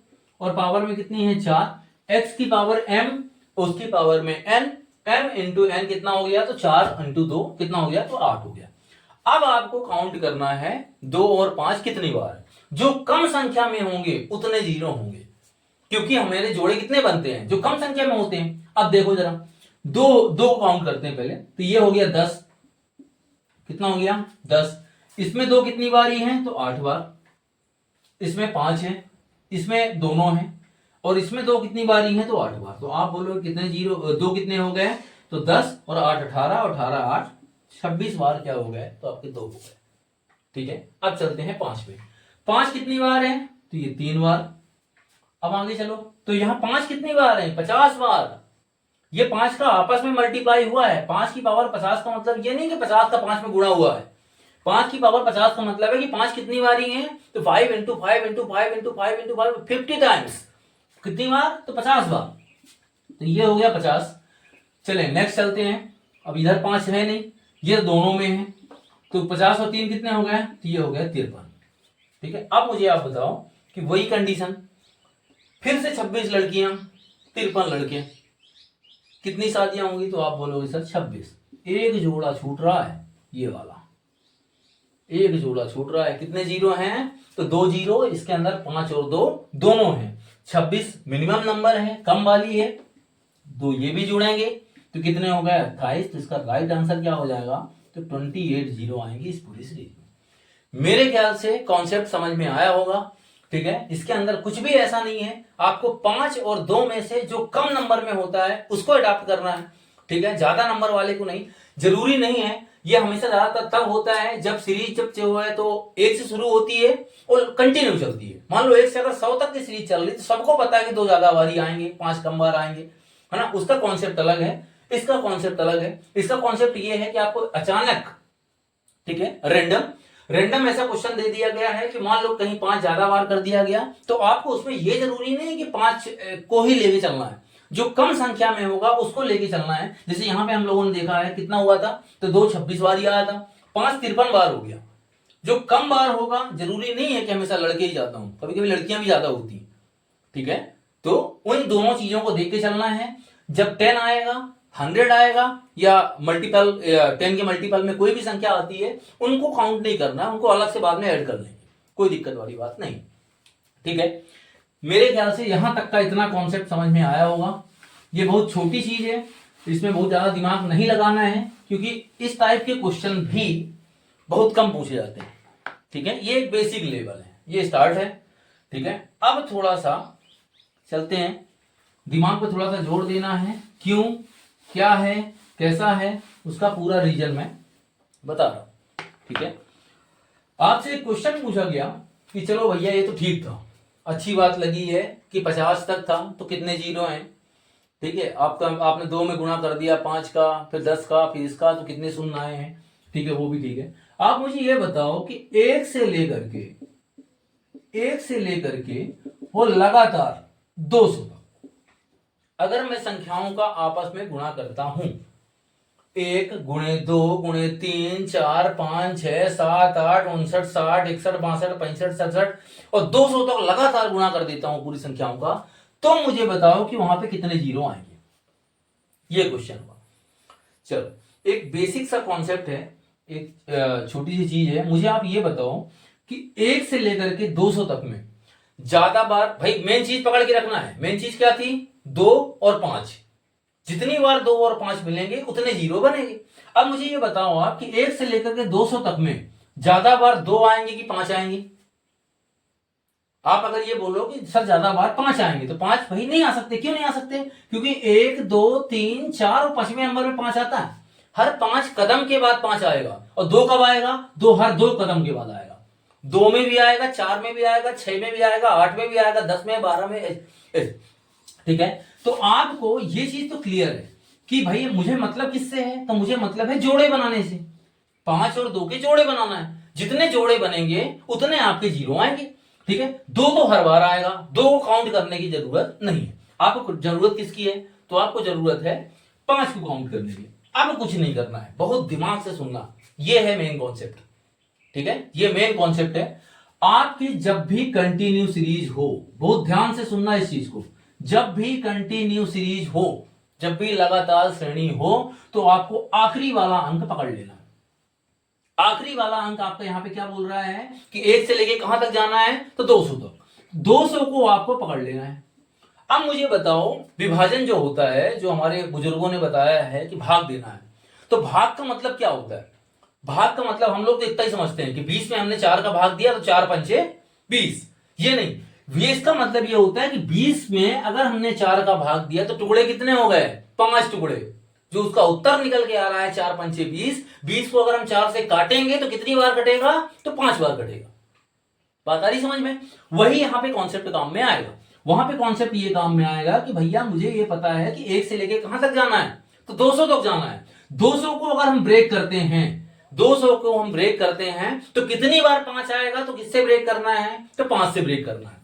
और पावर में कितनी है 4, x की पावर m उसकी पावर में n, m इंटू n कितना हो गया, तो 4 इंटू 2 कितना हो गया, तो 8 हो गया। अब आपको काउंट करना है 2 और 5 कितनी बार, जो कम संख्या में होंगे उतने जीरो होंगे, क्योंकि हमारे जोड़े कितने बनते हैं, जो कम संख्या में होते हैं। अब देखो जरा, 2 काउंट करते हैं पहले, तो ये हो गया 10, कितना हो गया 10, इसमें 2 कितनी बारी है, तो 8 बार, इसमें 5 है, इसमें दोनों है, और इसमें 2 कितनी बारी है, तो 8 बार। तो आप बोलो कितने जीरो, 2 कितने हो गए, तो 10 और 8 18, 18 8 26 बार क्या हो गए, तो आपके 2 हो गए। ठीक है, अब चलते हैं 5 में। 5 कितनी बार है, तो ये 3 बार। अब आगे चलो, तो यहां 5 कितनी बार है, 50 बार। ये 5 का आपस में मल्टीप्लाई हुआ है, 5 की पावर 50 का मतलब ये नहीं कि 50 का 5 में गुणा हुआ है। 5 की पावर 50 का मतलब है कि 5 कितनी बारी है, तो 5 into 5 into 5 into 5 into 5 50 times. कितनी बार, तो 50 बार। तो ये हो गया 50। चले नेक्स्ट चलते हैं, अब इधर 5 है नहीं, ये दोनों में है, तो 50 और 3 कितने हो गए, तो ये हो गया 53। ठीक है, अब मुझे आप बताओ कि वही कंडीशन फिर से 26 लड़कियां 53 लड़के, कितनी शादियां होंगी, तो आप बोलोगे सर 26। एक जोड़ा छूट रहा है, ये वाला एक जोड़ा छूट रहा है। कितने जीरो हैं, तो 2 जीरो, इसके अंदर 5 और 2 दोनों हैं। 26 मिनिमम नंबर है, कम वाली है, 2 ये भी जुड़ेंगे तो कितने हो गए 28। तो इसका राइट आंसर क्या हो जाएगा, तो 28 जीरो आएंगे इस पूरी सीरीज में। मेरे ख्याल से कॉन्सेप्ट समझ में आया होगा। ठीक है, इसके अंदर कुछ भी ऐसा नहीं है, आपको 5 और 2 में से जो कम नंबर में होता है उसको अडॉप्ट करना है। ठीक है, ज्यादा नंबर वाले को नहीं। जरूरी नहीं है, ये हमेशा ज्यादातर तब होता है जब सीरीज जब जो है तो 1 से शुरू होती है और कंटिन्यू चलती है। मान लो 1 से अगर 100 तक की सीरीज चल रही है तो सबको पता है कि 2 ज्यादा बारी आएंगे, 5 कम बार आएंगे, है ना। उसका कॉन्सेप्ट अलग है, इसका कॉन्सेप्ट अलग है। इसका कॉन्सेप्ट ये है कि आपको अचानक, ठीक है, रैंडम ऐसा क्वेश्चन दे दिया गया है कि मान लो कहीं 5 ज्यादा बार कर दिया गया, तो आपको उसमें ये जरूरी नहीं है कि 5 को ही लेके चलना है। जो कम संख्या में होगा उसको लेके चलना है। जैसे यहाँ पे हम लोगों ने देखा है कितना हुआ था, तो 2 26 बार ही आया था, 5 53 बार हो गया। जो कम बार होगा, जरूरी नहीं है कि हमेशा लड़के ही जाता हूं, कभी कभी लड़कियां भी ज्यादा होती हैं, ठीक है। तो उन दोनों चीजों को देख के चलना है। जब 10 आएगा, 100 आएगा या मल्टीपल 10 के मल्टीपल में कोई भी संख्या आती है, उनको काउंट नहीं करना, उनको अलग से बाद में ऐड कर लेंगे, कोई दिक्कत वाली बात नहीं, ठीक है। मेरे ख्याल से यहां तक का इतना कॉन्सेप्ट समझ में आया होगा। ये बहुत छोटी चीज है, इसमें बहुत ज्यादा दिमाग नहीं लगाना है, क्योंकि इस टाइप के क्वेश्चन भी बहुत कम पूछे जाते हैं, ठीक है। ये एक बेसिक लेवल है, ये स्टार्ट है, ठीक है। अब थोड़ा सा चलते हैं, दिमाग पे थोड़ा सा जोर देना है, क्यों, क्या है, कैसा है, उसका पूरा रीजन मैं बता रहा हूं, ठीक है। आपसे एक क्वेश्चन पूछा गया कि चलो भैया ये तो ठीक था, अच्छी बात लगी है कि 50 तक था तो कितने जीरो हैं, ठीक है। आपने 2 में गुणा कर दिया 5 का, फिर 10 का, फिर इसका, तो कितने शून्य आए हैं, ठीक है, वो भी ठीक है। आप मुझे ये बताओ कि 1 से लेकर के वो लगातार 200 तक अगर मैं संख्याओं का आपस में गुणा करता हूं, 1 गुणे 2 गुणे 3 4 5 6 7 8 59 60 61 62 65 67 और 200 तक लगातार गुणा कर देता हूं पूरी संख्याओं का, तो मुझे बताओ कि वहां पे कितने जीरो आएंगे। ये क्वेश्चन हुआ। चलो, एक बेसिक सा कॉन्सेप्ट है, एक छोटी सी चीज है। मुझे आप ये बताओ कि 1 से लेकर के 200 तक में ज्यादा बार, भाई मेन चीज पकड़ के रखना है, मेन चीज क्या थी, 2 और 5, जितनी बार 2 और 5 मिलेंगे उतने जीरो बनेंगे। अब मुझे ये बताओ आप कि 1 से लेकर के 200 तक में ज्यादा बार 2 आएंगे कि 5 आएंगे। आप अगर ये बोलो कि सर ज्यादा बार 5 आएंगे, तो 5 भाई नहीं आ सकते। क्यों नहीं आ सकते? क्योंकि 1 2 3 4 और 5वें नंबर में 5 आता है। हर 5 कदम के बाद 5 आएगा। और 2 कब आएगा? 2 हर 2 कदम के बाद आएगा। 2 में भी आएगा, 4 में भी आएगा, 6 में भी आएगा, 8 में भी आएगा, 10 में, 12 में, ठीक है। तो आपको ये चीज तो क्लियर है कि भाई मुझे मतलब किससे है, तो मुझे मतलब है जोड़े बनाने से। 5 और 2 के जोड़े बनाना है। जितने जोड़े बनेंगे उतने आपके जीरो आएंगे, ठीक है। 2 तो हर बार आएगा, 2 को काउंट करने की जरूरत नहीं है। आपको जरूरत किसकी है? तो आपको जरूरत है 5 को काउंट करने की। अब कुछ नहीं करना है, बहुत दिमाग से सुनना। ये है मेन कॉन्सेप्ट, ठीक है। ये मेन कॉन्सेप्ट है आपकी। जब भी कंटिन्यू सीरीज हो, बहुत ध्यान से सुनना इस चीज को, जब भी कंटिन्यू सीरीज हो, जब भी लगातार श्रेणी हो, तो आपको आखिरी वाला अंक पकड़ लेना है। आखिरी वाला अंक आपका यहां पे क्या बोल रहा है कि 1 से लेके कहां तक जाना है? तो 200 तक। 200 को आपको पकड़ लेना है। अब मुझे बताओ, विभाजन जो होता है, जो हमारे बुजुर्गों ने बताया है कि भाग देना है, तो भाग का मतलब क्या होता है? भाग का मतलब हम लोग तो इतना ही समझते हैं कि 20 में हमने 4 का भाग दिया तो 4 पंचे 20। ये नहीं, 20 का मतलब ये होता है कि 20 में अगर हमने 4 का भाग दिया तो टुकड़े कितने हो गए? 5 टुकड़े। जो उसका उत्तर निकल के आ रहा है 4 पंचे 20। 20 को अगर हम 4 से काटेंगे तो कितनी बार कटेगा? तो 5 बार कटेगा। बात आ रही समझ में? वही यहां पे कॉन्सेप्ट काम में आएगा। वहां पे कॉन्सेप्ट ये काम में आएगा कि भैया मुझे ये पता है कि 1 से लेके कहां तक जाना है? तो 200 तक जाना है। 200 को अगर हम ब्रेक करते हैं, 200 को हम ब्रेक करते हैं तो कितनी बार 5 आएगा? तो किससे ब्रेक करना है? तो 5 से ब्रेक करना है।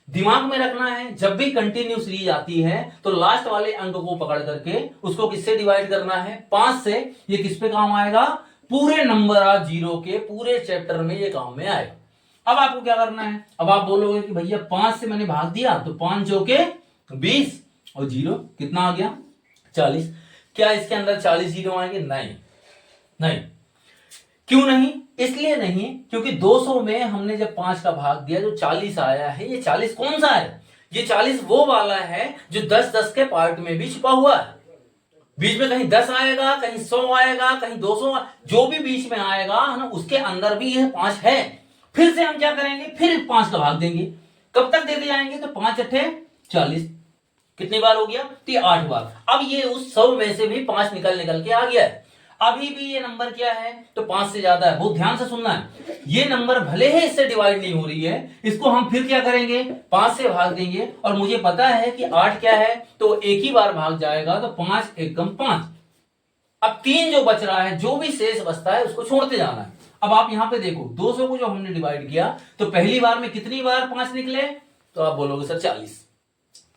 दिमाग में रखना है, जब भी कंटिन्यू सीरीज आती है तो लास्ट वाले अंक को पकड़ करके उसको किससे डिवाइड करना है? 5 से। ये किस पे काम आएगा? पूरे नंबर ऑफ जीरो के पूरे चैप्टर में ये काम में आएगा। अब आपको क्या करना है? अब आप बोलोगे कि भैया 5 से मैंने भाग दिया तो 5 चौके 20 और जीरो कितना आ गया? 40। क्या इसके अंदर 40 जीरो आएंगे? नहीं, नहीं। क्यों नहीं? इसलिए नहीं क्योंकि 200 में हमने जब 5 का भाग दिया जो 40 आया है, ये 40 कौन सा है? ये 40 वो वाला है जो 10-10 के पार्ट में भी छुपा हुआ है। बीच में कहीं 10 आएगा, कहीं 100 आएगा, कहीं 200, जो भी बीच में आएगा ना, उसके अंदर भी यह 5 है। फिर से हम क्या करेंगे? फिर 5 का भाग देंगे। कब तक देते जाएंगे? तो 5 अट्ठे 40। कितनी बार हो गया? तो 8 बार। अब ये उस 100 में से भी 5 निकल के आ गया है। अभी भी ये नंबर क्या है? तो 5 से ज्यादा है। बहुत ध्यान से सुनना है। ये नंबर भले ही इससे डिवाइड नहीं हो रही है, इसको हम फिर क्या करेंगे? 5 से भाग देंगे। और मुझे पता है कि 8 क्या है, तो एक ही बार भाग जाएगा, तो 5 एकम 5। अब 3 जो बच रहा है, जो भी शेष बचता है उसको छोड़ते जाना है। अब आप यहां पे देखो, 200 को जो हमने डिवाइड किया तो पहली बार में कितनी बार 5 निकले? तो आप बोलोगे सर 40।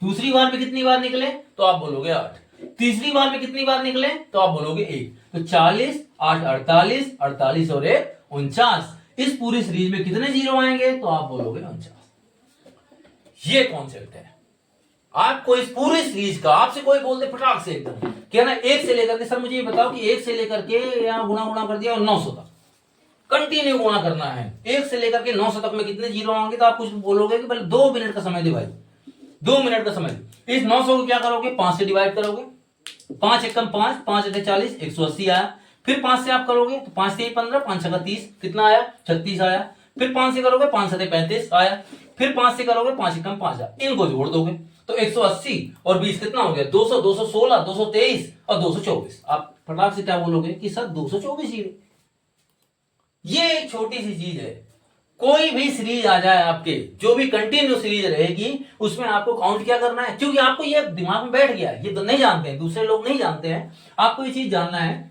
दूसरी बार में कितनी बार निकले तो आप बोलोगे 8, तीसरी बार में कितनी बार निकले तो आप बोलोगे 1। तो 40, 8 48, 48 और 1 49। इस पूरी सीरीज में कितने जीरो आएंगे तो आप बोलोगे 49। ये कॉन्सेप्ट है। आपको इस पूरी सीरीज का आपसे कोई बोल दे फटाक से एकदम क्या ना, 1 से लेकर के, सर मुझे ये बताओ कि 1 से लेकर के यहां गुणा गुणा कर दिया और 900 तक कंटिन्यू गुणा करना है। 1 से लेकर के 900 तक में कितने जीरो होंगे तो आप कुछ बोलोगे कि पहले 2 मिनट का समय दे भाई, 2 मिनट का समय। इस 900 को क्या करोगे, 5 से डिवाइड करोगे, 5 एकम 5, 5 अठे 40, 180 आया। फिर 5 से आप करोगे तो 5 से 15, 5 छक्का 30, कितना आया 36 आया। फिर 5 से करोगे 5 से 35 आया। फिर 5 से करोगे 5 एकम 5 आया। इनको जोड़ दोगे तो 180 और 20 कितना हो गया 200, 216, 223 और 224। आप फटाक से क्या बोलोगे कि सर 224 जीरो। ये एक छोटी सी चीज है। कोई भी सीरीज आ जाए आपके, जो भी कंटिन्यू सीरीज रहेगी उसमें आपको काउंट क्या करना है, क्योंकि आपको ये दिमाग में बैठ गया है, ये तो नहीं जानते हैं, दूसरे लोग नहीं जानते हैं। आपको ये चीज जानना है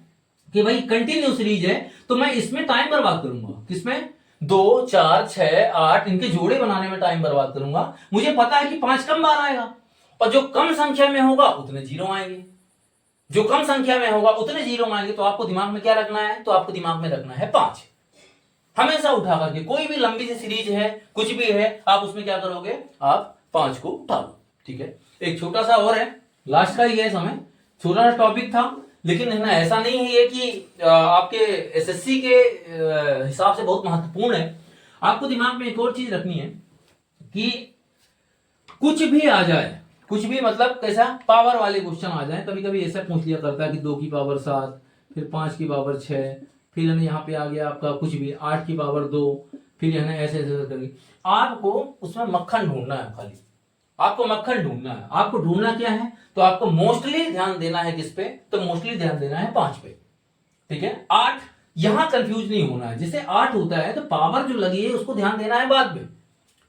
कि भाई कंटिन्यू सीरीज है तो मैं इसमें टाइम बर्बाद करूंगा, किसमें 2 4 6 8 इनके जोड़े बनाने में टाइम बर्बाद करूंगा। मुझे पता है कि 5 कम बार आएगा और जो कम संख्या में होगा उतने जीरो आएंगे, जो कम संख्या में होगा उतने जीरो आएंगे। तो आपको दिमाग में क्या रखना है, तो आपको दिमाग में रखना है 5। हमेशा उठा करके कोई भी लंबी सी सीरीज है, कुछ भी है, आप उसमें क्या करोगे, आप 5 को उठा लो। ठीक है, एक छोटा सा और है, लास्ट का ही है समय, छोटा सा टॉपिक था, लेकिन है ना ऐसा नहीं है कि आपके एसएससी के हिसाब से बहुत महत्वपूर्ण है। आपको दिमाग में एक और चीज रखनी है कि कुछ भी आ जाए, कुछ भी मतलब कैसा, पावर वाले क्वेश्चन आ जाए, कभी कभी ऐसा पूछ लिया करता है कि 2 की पावर 7, फिर 5 की पावर 6, फिर है ना यहाँ पे आ गया आपका कुछ भी 8 की पावर 2, फिर है ना ऐसे ऐसे करके आपको उसमें मक्खन ढूंढना है। खाली आपको मक्खन ढूंढना है। आपको ढूंढना क्या है, तो आपको मोस्टली ध्यान देना है किस पे, तो मोस्टली ध्यान देना है 5 पे। ठीक है, 8 यहां कंफ्यूज नहीं होना है। जैसे 8 होता है तो पावर जो लगी है उसको ध्यान देना है बाद में,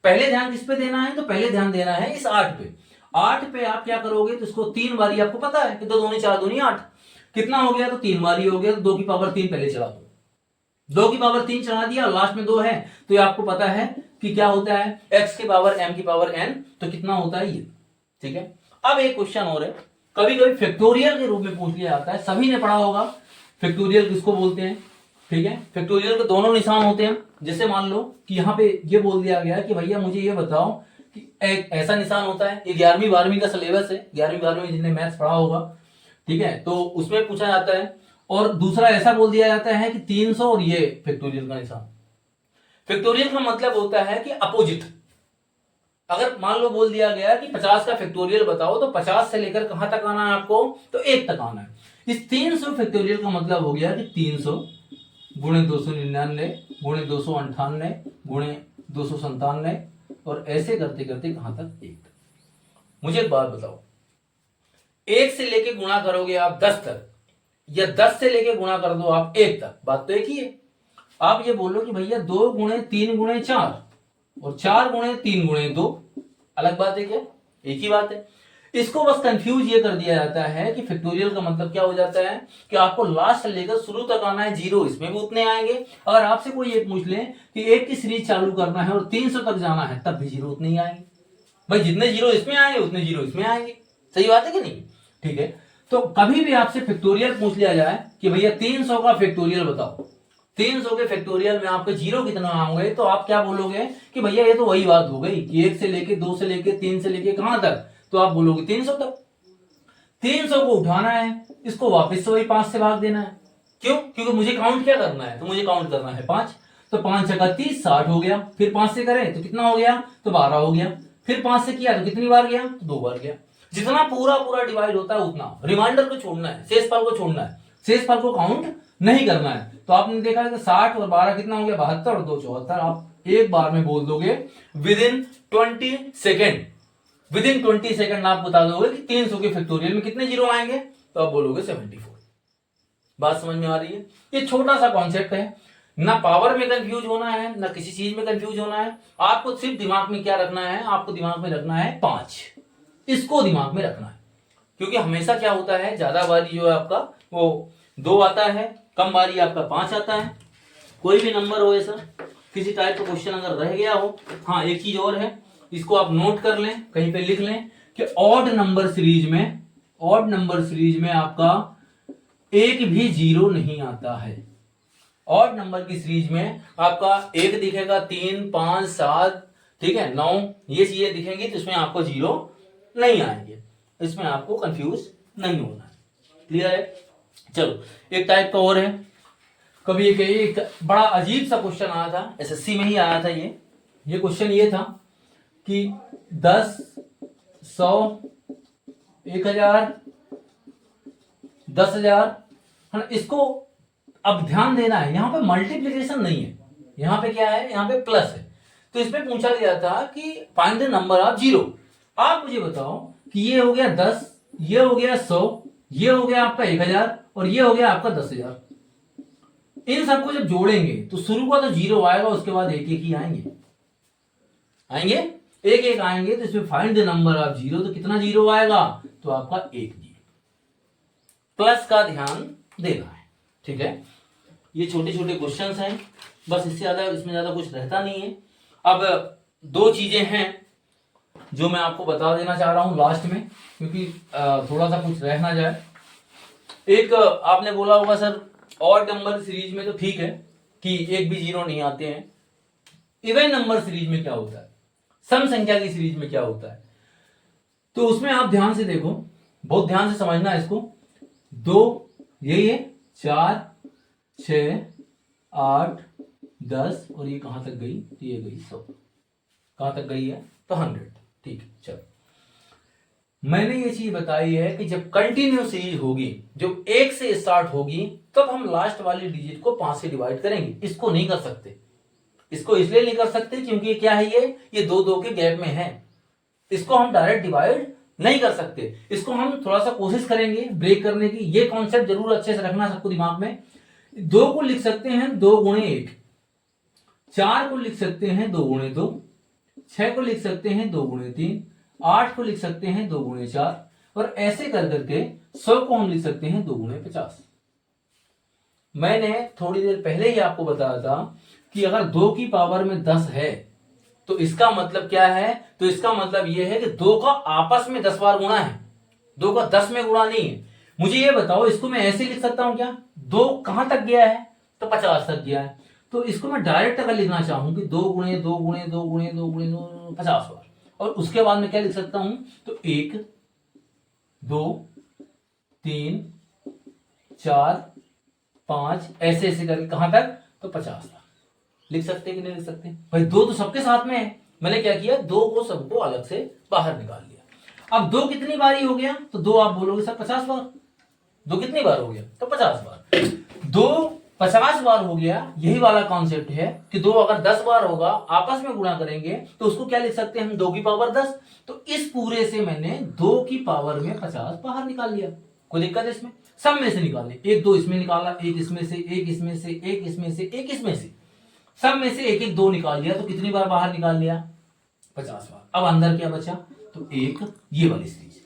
पहले ध्यान किस पे देना है, तो पहले ध्यान देना है इस 8 पे। 8 पे आप क्या करोगे, तो इसको 3 बारी, आपको पता है कि 2 दूनी 4 दूनी 8, कितना हो गया, तो 3 बारी हो गया। तो 2 की पावर 3 पहले चढ़ा दो, 2 की पावर 3 चढ़ा दिया, लास्ट में 2 है, तो ये आपको पता है कि क्या होता है, x की पावर m की पावर n, तो कितना होता है ये। ठीक है, अब एक क्वेश्चन और है, कभी कभी फैक्टोरियल के रूप में पूछ लिया जाता है, सभी ने पढ़ा होगा फैक्टोरियल किसको बोलते हैं। ठीक है, फैक्टोरियल के दोनों निशान होते हैं। जैसे मान लो कि यहाँ पे ये बोल दिया गया कि भैया मुझे ये बताओ कि एक ऐसा निशान होता है, ये 11वीं 12वीं का सिलेबस है, 11वीं 12वीं में जिसने मैथ्स पढ़ा होगा, ठीक है, तो उसमें पूछा जाता है। और दूसरा ऐसा बोल दिया जाता है कि 300 और ये फैक्टोरियल का निशान। फैक्टोरियल का मतलब होता है कि अपोजिट। अगर मान लो बोल दिया गया कि 50 का फैक्टोरियल बताओ, तो 50 से लेकर कहां तक आना है आपको, तो 1 तक आना है। इस 300 फैक्टोरियल का मतलब हो गया कि 300 गुणे 299 गुणे 298 गुणे 297 और ऐसे करते करते कहां तक, 1 तक। मुझे एक बात बताओ, 1 से लेके गुणा करोगे आप 10 तक, या 10 से लेके गुणा कर दो आप 1 तक, बात तो एक ही है। आप ये बोलो कि भैया 2 गुणे 3 गुणे 4 और 4 गुणे 3 गुणे 2, अलग बात है क्या, एक ही बात है। इसको बस कंफ्यूज ये कर दिया जाता है कि फैक्टोरियल का मतलब क्या हो जाता है कि आपको लास्ट से लेकर शुरू तक आना है, जीरो इसमें भी उतने आएंगे। अगर आपसे कोई एक पूछ ले कि 1 की सीरीज चालू करना है और 300 तक जाना है, तब भी जीरो उतने ही आएंगे। भाई जितने जीरो इसमें आएंगे उतने जीरो इसमें आएंगे, सही बात है कि नहीं। ठीक है, तो कभी भी आपसे फैक्टोरियल पूछ लिया जाए कि भैया 300 का फैक्टोरियल बताओ, 300 के फैक्टोरियल में आपके जीरो कितना आएंगे, तो आप क्या बोलोगे कि भैया ये तो वही बात हो गई कि 1 से लेके 2 से लेके 3 से लेके कहां तक, तो आप बोलोगे 300 तक। 300 को उठाना है, इसको वापस से वही 5 से भाग देना है। क्यों, क्योंकि मुझे काउंट क्या करना है, तो मुझे काउंट करना है 5। तो 5 छक्का 30, 60 हो गया। फिर 5 से करें तो कितना हो गया, तो 12 हो गया। फिर 5 से किया तो कितनी बार गया, तो 2 बार गया। जितना पूरा पूरा डिवाइड होता है उतना रिमाइंडर को छोड़ना है, शेष फल को छोड़ना है, शेष फल को काउंट नहीं करना है। तो आपने देखा कि 60 और 12 कितना हो गया, 72 और 2 74। आप एक बार में बोल दोगे with in 20 second, with in 20 second आप बता दोगे कि 300 के फैक्टोरियल में कितने जीरो आएंगे, तो आप बोलोगे 74। बात समझ में आ रही है। ये छोटा सा कॉन्सेप्ट है, ना पावर में कंफ्यूज होना है, ना किसी चीज में कंफ्यूज होना है। आपको सिर्फ दिमाग में क्या रखना है, आपको दिमाग में रखना है 5, इसको दिमाग में रखना है। क्योंकि हमेशा क्या होता है, ज्यादा बारी जो है आपका वो 2 आता है, कम बारी आपका 5 आता है। कोई भी नंबर हो ऐसा, किसी टाइप का क्वेश्चन अगर रह गया हो, हाँ एक चीज और है, इसको आप नोट कर लें, कहीं पे लिख लें कि ऑड नंबर सीरीज में आपका एक भी जीरो नहीं आता है। ऑड नंबर की सीरीज में आपका एक दिखेगा, 3, 5, 7, ठीक है, 9, ये चीजें दिखेंगी तो इसमें आपको जीरो नहीं आएंगे। इसमें आपको कंफ्यूज नहीं होना है। क्लियर है? चलो, एक टाइप का और है। कभी एक बड़ा अजीब सा क्वेश्चन आया था, एसएससी में ही आया था ये क्वेश्चन ये था कि 10, 100, 1000, 10,000, है। इसको अब ध्यान देना है, यहां पे मल्टीप्लीकेशन नहीं है, यहां पे क्या है, यहां पे प्लस है। तो इसमें पूछा गया था कि find the number of zero. आप मुझे बताओ कि ये हो गया 10, ये हो गया 100, ये हो गया आपका 1000 और ये हो गया आपका 10,000। इन सबको जब जोड़ेंगे तो शुरू का तो जीरो आएगा, उसके बाद एक एक ही आएंगे, एक एक आएंगे। तो इसमें find the number of zero, तो कितना जीरो आएगा, तो आपका एक जीरो। प्लस का ध्यान देना है, ठीक है। ये छोटे छोटे क्वेश्चंस हैं, बस इसमें ज्यादा कुछ रहता नहीं है। अब दो चीजें हैं जो मैं आपको बता देना चाह रहा हूं लास्ट में, क्योंकि थोड़ा सा कुछ रह ना जाए। एक आपने बोला होगा सर ऑड नंबर सीरीज में तो ठीक है कि एक भी जीरो नहीं आते हैं, इवन नंबर सीरीज में क्या होता है, सम संख्या की सीरीज में क्या होता है। तो उसमें आप ध्यान से देखो, बहुत ध्यान से समझना इसको। 2, यही है, 4, 6, 8, 10 और ये कहां तक गई, तो ये गई 100। कहां तक गई है, तो 100। ठीक है, चलो। मैंने ये चीज बताई है कि जब कंटिन्यू सीरीज होगी, जो 1 से स्टार्ट होगी, तब हम लास्ट वाली डिजिट को 5 से डिवाइड करेंगे। इसको नहीं कर सकते, इसको इसलिए नहीं कर सकते क्योंकि ये क्या है, ये 2 के गैप में है। इसको हम डायरेक्ट डिवाइड नहीं कर सकते। इसको हम थोड़ा सा कोशिश करेंगे ब्रेक करने की। ये कॉन्सेप्ट जरूर अच्छे से रखना सबको दिमाग में। 2 को लिख सकते हैं 2 गुणे 1, 4 को लिख सकते हैं 2 गुणे 2, 6 को लिख सकते हैं 2 गुणे 3, 8 को लिख सकते हैं 2 गुणे 4 और ऐसे कर करके 100 को हम लिख सकते हैं 2 गुणे 50। मैंने थोड़ी देर पहले ही आपको बताया था कि अगर 2 की पावर में 10 है तो इसका मतलब क्या है, तो इसका मतलब यह है कि 2 का आपस में 10 बार गुणा है, 2 का 10 में गुणा नहीं है। मुझे ये बताओ, इसको मैं ऐसे लिख सकता हूं क्या, 2 कहां तक गया है, तो 50 तक गया है। तो इसको मैं डायरेक्ट अगर लिखना चाहूं कि 2 गुणे 2 गुणे 2 गुणे 2 गुणे 2 50 बार, और उसके बाद में क्या लिख सकता हूं, तो 1, 2, 3, 4, 5 ऐसे ऐसे करके कहां तक, तो 50 तक लिख सकते हैं कि नहीं लिख सकते भाई। 2 तो सबके साथ में है, मैंने क्या किया, 2 को सबको अलग से बाहर निकाल लिया। अब 2 कितनी बारी हो गया, तो 2 आप बोलोगे सर 50 बार। 2 कितनी बार हो गया, तो 50 बार। 2 50 बार हो गया, यही वाला कॉन्सेप्ट है कि 2 अगर 10 बार होगा, आपस में गुणा करेंगे तो उसको क्या लिख सकते हैं हम, 2 की पावर 10। तो इस पूरे से मैंने 2 की पावर में 50 बाहर निकाल लिया। कोई दिक्कत है इसमें, सब में से निकालने, 1 2 इसमें निकाला, 1 इसमें से, 1 इसमें से, 1 इसमें से, 1 इसमें से, सब में से 1 1 2 निकाल लिया। तो कितनी बार बाहर निकाल लिया, 50 बार। अब अंदर क्या बचा, तो 1, ये वाली सीरीज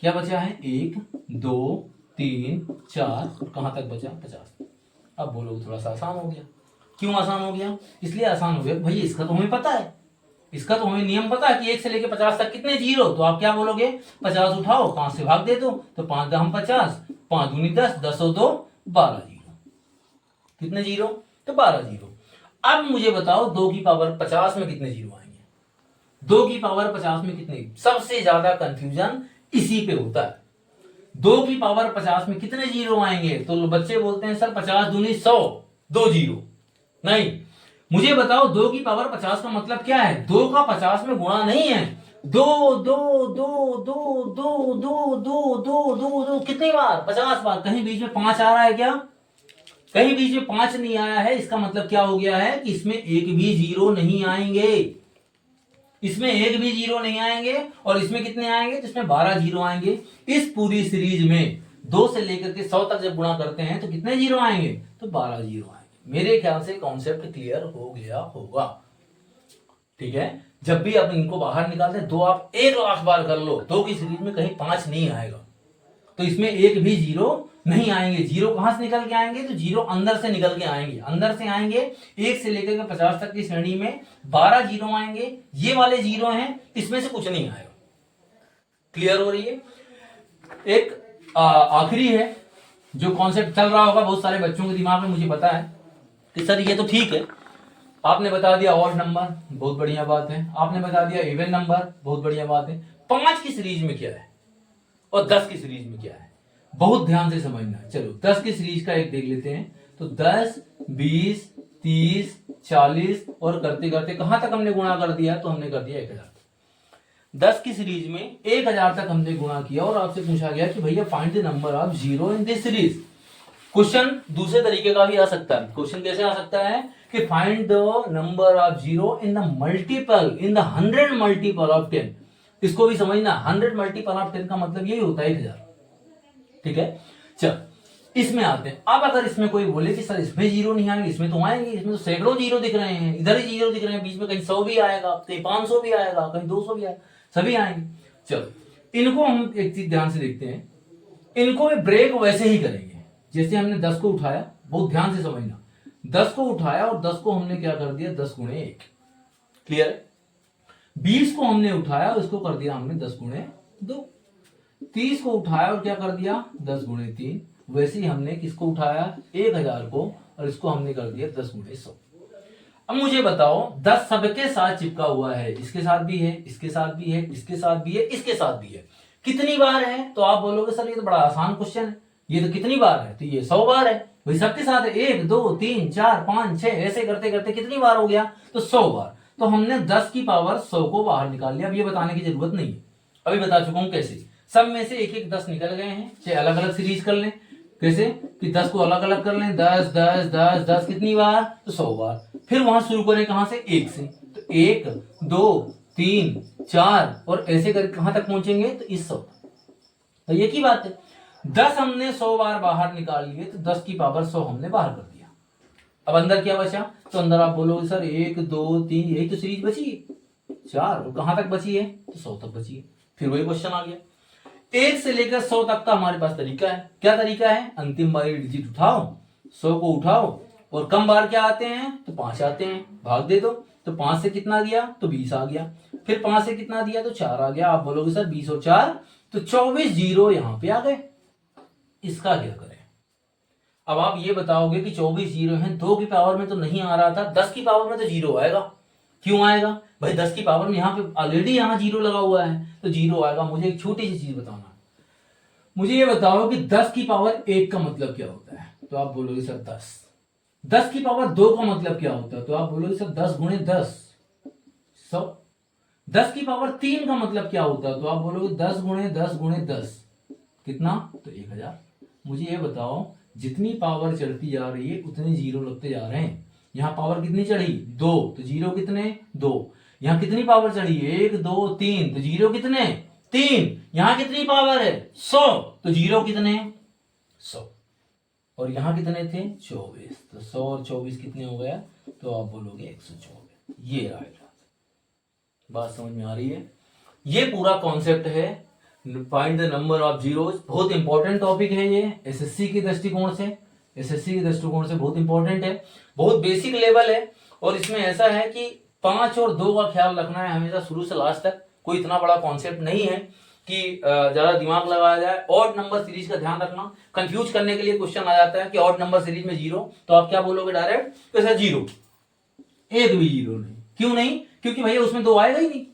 क्या बचा है, 1 2 3 4 कहां तक बचा, 50। अब बोलोगे थोड़ा सा आसान हो गया। क्यों आसान हो गया, इसलिए आसान हो गया भाई, इसका तो हमें पता है, इसका तो हमें नियम पता है कि 1 से लेके 50 तक कितने जीरो। तो आप क्या बोलोगे, 50 उठाओ, 5 से भाग दे दो, तो 5 दम 50, 5 दूनी 10, 10 और 2 12 जीरो। कितने जीरो, तो 12 जीरो। अब मुझे बताओ 2 की पावर 50 में कितने जीरो आएंगे, 2 की पावर 50 में कितने। सबसे ज्यादा कंफ्यूजन इसी पे होता है, 2 की पावर 50 में कितने जीरो आएंगे। तो बच्चे बोलते हैं सर 50 दूनी 100, 2 जीरो। नहीं, मुझे बताओ 2 की पावर 50 का मतलब क्या है, 2 का 50 में गुणा नहीं है। 2 2 2 2 2 2 2 2 2 2 कितनी बार, 50 बार। कहीं बीच में 5 आ रहा है क्या, कहीं बीच में 5 नहीं आया है। इसका मतलब क्या हो गया है कि इसमें एक भी जीरो नहीं आएंगे, इसमें एक भी जीरो नहीं आएंगे। और इसमें कितने आएंगे, तो इसमें 12 जीरो आएंगे। इस पूरी सीरीज में 2 से लेकर के 100 तक जब गुणा करते हैं तो कितने जीरो आएंगे, तो 12 जीरो आएंगे। मेरे ख्याल से कॉन्सेप्ट क्लियर हो गया होगा, ठीक है। जब भी आप इनको बाहर निकालते हैं, 2 आप 1 लाख बार कर लो, 2 की सीरीज में कहीं 5 नहीं आएगा, तो इसमें एक भी जीरो नहीं आएंगे। जीरो कहां से निकल के आएंगे, तो जीरो अंदर से निकल के आएंगे, अंदर से आएंगे। 1 से लेकर के 50 तक की श्रेणी में 12 जीरो आएंगे। ये वाले जीरो हैं, इसमें से कुछ नहीं आएगा, क्लियर हो रही है? एक आखिरी है जो कॉन्सेप्ट चल रहा होगा बहुत सारे बच्चों के दिमाग में, मुझे पता है कि सर ये तो ठीक है, आपने बता दिया ऑड नंबर, बहुत बढ़िया बात है, आपने बता दिया इवन नंबर, बहुत बढ़िया बात है, 5 की सीरीज में क्या है और 10 की सीरीज में क्या है, बहुत ध्यान से समझना। चलो 10 की सीरीज का एक देख लेते हैं। तो 10, 20, 30, 40 और करते करते कहां तक हमने गुणा कर दिया? तो हमने कर दिया 1000। 10 की सीरीज में 1000 तक हमने गुणा किया और आपसे पूछा गया कि भैया find the number of zero in this series. Question दूसरे तरीके का भी आ सकता है। क्वेश्चन कैसे आ सकता है कि find the number of zero in the multiple, in the 100 multiple of 10। इसको भी समझना, 100 मल्टीपल ऑफ 10 का मतलब यही होता है 1000। ठीक है, चल इसमें आते हैं। अब अगर इसमें कोई बोले कि सर इसमें जीरो नहीं आएंगे, इसमें तो आएंगे, इसमें तो सैकड़ों जीरो दिख रहे हैं, इधर ही जीरो दिख रहे हैं, बीच में कहीं 100 भी आएगा, कहीं 500 भी आएगा, कहीं 200 भी आएगा, सभी आएंगे। चलो इनको हम एक चीज ध्यान से देखते हैं, इनको ब्रेक वैसे ही करेंगे जैसे हमने 10 को उठाया, बहुत ध्यान से समझना, 10 को उठाया और 10 को हमने क्या कर दिया 10 गुणे 1। क्लियर है? 20 को हमने उठाया, उसको कर दिया हमने 10 गुणे 2। 30 को उठाया और क्या कर दिया 10 गुणे 3। वैसे ही हमने किसको उठाया 1000 को और इसको हमने कर दिया 10 गुणे 100। अब मुझे बताओ 10 सबके साथ चिपका हुआ है, इसके साथ भी है, इसके साथ भी है, इसके साथ भी है, इसके साथ भी है, कितनी बार है? तो आप बोलोगे सर ये तो बड़ा आसान क्वेश्चन है, ये तो कितनी बार है? तो ये 100 बार है भाई, सबके साथ है, 1 2 3 4 5 6 ऐसे करते करते कितनी बार हो गया? तो 100 बार। तो हमने 10 की पावर 100 को बाहर निकाल लिया। अब ये बताने की जरूरत नहीं है, अभी बता चुका हूं कैसे। सब में से एक एक 10 निकल गए हैं, चाहे अलग अलग सीरीज कर लें, कैसे कि 10 को अलग अलग कर लें, 10 10 10 10 कितनी बार? तो 100 बार। फिर वहां शुरू करें कहां से? 1 से। तो 1 2 3 4 और ऐसे करके कहां तक पहुंचेंगे? तो इस 100। तो ये की बात है, 10 हमने 100 बार बाहर निकाल लिए, तो 10 की पावर 100 हमने बाहर कर दिया। अब अंदर क्या बचा? तो अंदर आप बोलोगे सर 1 2 3 यही तो सीरीज बची, 4 और कहां तक बची है? तो 100 तक बची है। फिर वही क्वेश्चन आ गया, 1 से लेकर 100 तक का हमारे पास तरीका है। क्या तरीका है? अंतिम बारी डिजिट उठाओ, 100 को उठाओ और कम बार क्या आते हैं? तो 5 आते हैं, भाग दे दो। तो 5 से कितना दिया? तो 20 आ गया। फिर 5 से कितना दिया? तो 4 आ गया। आप बोलोगे सर 20 और 4 तो 24 जीरो यहां पे आ गए। इसका क्या करें? अब आप ये बताओगे कि 24 जीरो हैं, 2 की पावर में तो नहीं आ रहा था, 10 की पावर में तो जीरो आएगा। क्यों आएगा भाई? 10 की पावर में यहाँ पे ऑलरेडी यहाँ जीरो लगा हुआ है तो जीरो आएगा। मुझे एक छोटी सी चीज बताना, मुझे ये बताओ कि 10 की पावर 1 का मतलब क्या होता है? तो आप बोलोगे सर 10। 10 की पावर 2 का मतलब क्या होता है? तो आप बोलोगे सर 10 गुणे 10 100। 10 की पावर 3 का मतलब क्या होता है? तो आप बोलोगे 10 गुणे 10 गुणे 10 कितना? तो 1000। मुझे ये बताओ जितनी पावर चढ़ती जा रही है उतने जीरो लगते जा रहे हैं। यहाँ पावर कितनी चढ़ी? 2 तो जीरो कितने? 2। यहाँ कितनी पावर चढ़ी? 1 2 3 तो जीरो कितने? 3। यहाँ कितनी पावर है? 100 तो जीरो कितने? 100। और यहाँ कितने थे? 24। तो 100 और 24 कितने हो गया? तो आप बोलोगे 124। ये राइट बात समझ में आ रही है? ये पूरा कॉन्सेप्ट है find the number of zeros. बहुत इंपॉर्टेंट टॉपिक है ये एसएससी के दृष्टिकोण से, एसएससी के दृष्टिकोण से बहुत इंपॉर्टेंट है, बहुत बेसिक लेवल है। और इसमें ऐसा है कि 5 और 2 का ख्याल रखना है हमेशा शुरू से लास्ट तक। कोई इतना बड़ा कॉन्सेप्ट नहीं है कि ज्यादा दिमाग लगाया जाए। ऑड नंबर सीरीज का ध्यान रखना, कंफ्यूज करने के लिए क्वेश्चन आ जाता है कि ऑड नंबर सीरीज में जीरो, तो आप क्या बोलोगे डायरेक्ट? तो सर जीरो, एक भी जीरो नहीं। क्यों नहीं? क्योंकि भैया उसमें 2 आएगा ही नहीं।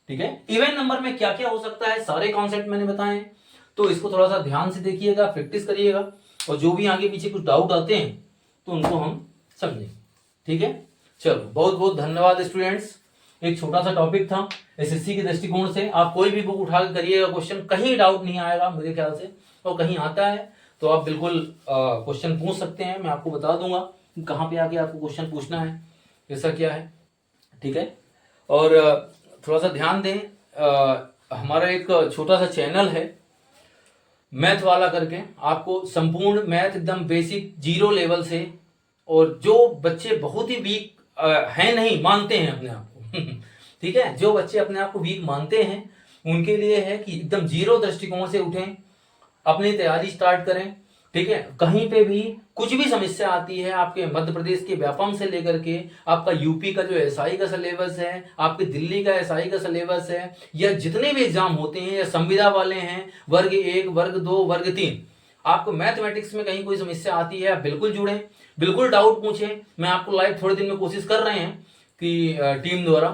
ठीक है, इवन नंबर में क्या क्या हो सकता है सारे कॉन्सेप्ट मैंने बताए हैं, तो इसको थोड़ा सा ध्यान से देखिएगा, प्रैक्टिस करिएगा और जो भी आगे पीछे कुछ डाउट आते हैं तो उनको हम समझेंगे। ठीक है, चलो बहुत बहुत धन्यवाद स्टूडेंट्स। एक छोटा सा टॉपिक था एसएससी के दृष्टिकोण से। आप कोई भी बुक उठा कर करिएगा, क्वेश्चन कहीं डाउट नहीं आएगा मेरे ख्याल से, और कहीं आता है तो आप बिल्कुल क्वेश्चन पूछ सकते हैं। मैं आपको बता दूंगा कहाँ पे आके आपको क्वेश्चन पूछना है, ऐसा क्या है। ठीक है, और थोड़ा सा ध्यान दें, हमारा एक छोटा सा चैनल है मैथ वाला करके, आपको संपूर्ण मैथ एकदम बेसिक जीरो लेवल से, और जो बच्चे बहुत ही वीक हैं, नहीं मानते हैं अपने आप को ठीक है, जो बच्चे अपने आप को वीक मानते हैं उनके लिए है कि एकदम जीरो दृष्टिकोण से उठें, अपनी तैयारी स्टार्ट करें। ठीक है, कहीं पे भी कुछ भी समस्या आती है, आपके मध्य प्रदेश के व्यापम से लेकर के आपका यूपी का जो एसआई का सिलेबस है, आपके दिल्ली का एसआई का सिलेबस है, या जितने भी एग्जाम होते हैं या संविदा वाले हैं, वर्ग 1, वर्ग 2, वर्ग 3, आपको मैथमेटिक्स में कहीं कोई समस्या आती है, आप बिल्कुल जुड़ें, बिल्कुल डाउट पूछें। मैं आपको लाइव थोड़े दिन में कोशिश कर रहे हैं कि टीम द्वारा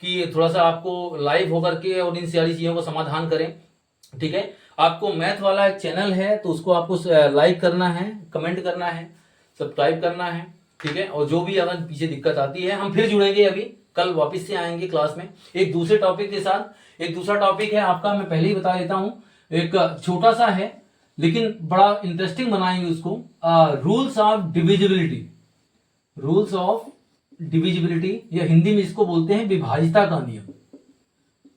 कि थोड़ा सा आपको लाइव होकर के और इन सारी चीजों का समाधान करें। ठीक है, आपको मैथ वाला एक चैनल है तो उसको आपको लाइक करना है, कमेंट करना है, सब्सक्राइब करना है। ठीक है, और जो भी अगर पीछे दिक्कत आती है हम फिर जुड़ेंगे, अभी कल वापस से आएंगे क्लास में एक दूसरे टॉपिक के साथ। एक दूसरा टॉपिक है आपका, मैं पहले ही बता देता हूं, एक छोटा सा है लेकिन बड़ा इंटरेस्टिंग बनाएंगे उसको, rules of divisibility. Rules of divisibility या हिंदी में इसको बोलते हैं विभाज्यता का नियम।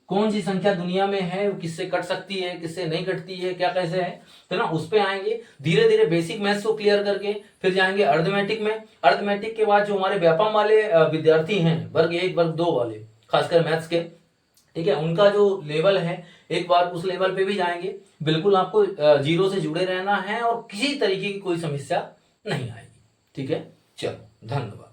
कौन सी संख्या दुनिया में है वो किससे कट सकती है, किससे नहीं कटती है, क्या कैसे है, तो ना उस पे आएंगे। धीरे धीरे बेसिक मैथ्स को क्लियर करके फिर जाएंगे अर्थमेटिक में। अर्थमेटिक के बाद जो हमारे व्यापम वाले विद्यार्थी हैं, वर्ग 1, वर्ग 2 वाले, खासकर मैथ्स के, ठीक है, उनका जो लेवल है एक बार उस लेवल पे भी जाएंगे। बिल्कुल आपको जीरो से जुड़े रहना है और किसी तरीके की कोई समस्या नहीं आएगी। ठीक है, चलो धन्यवाद।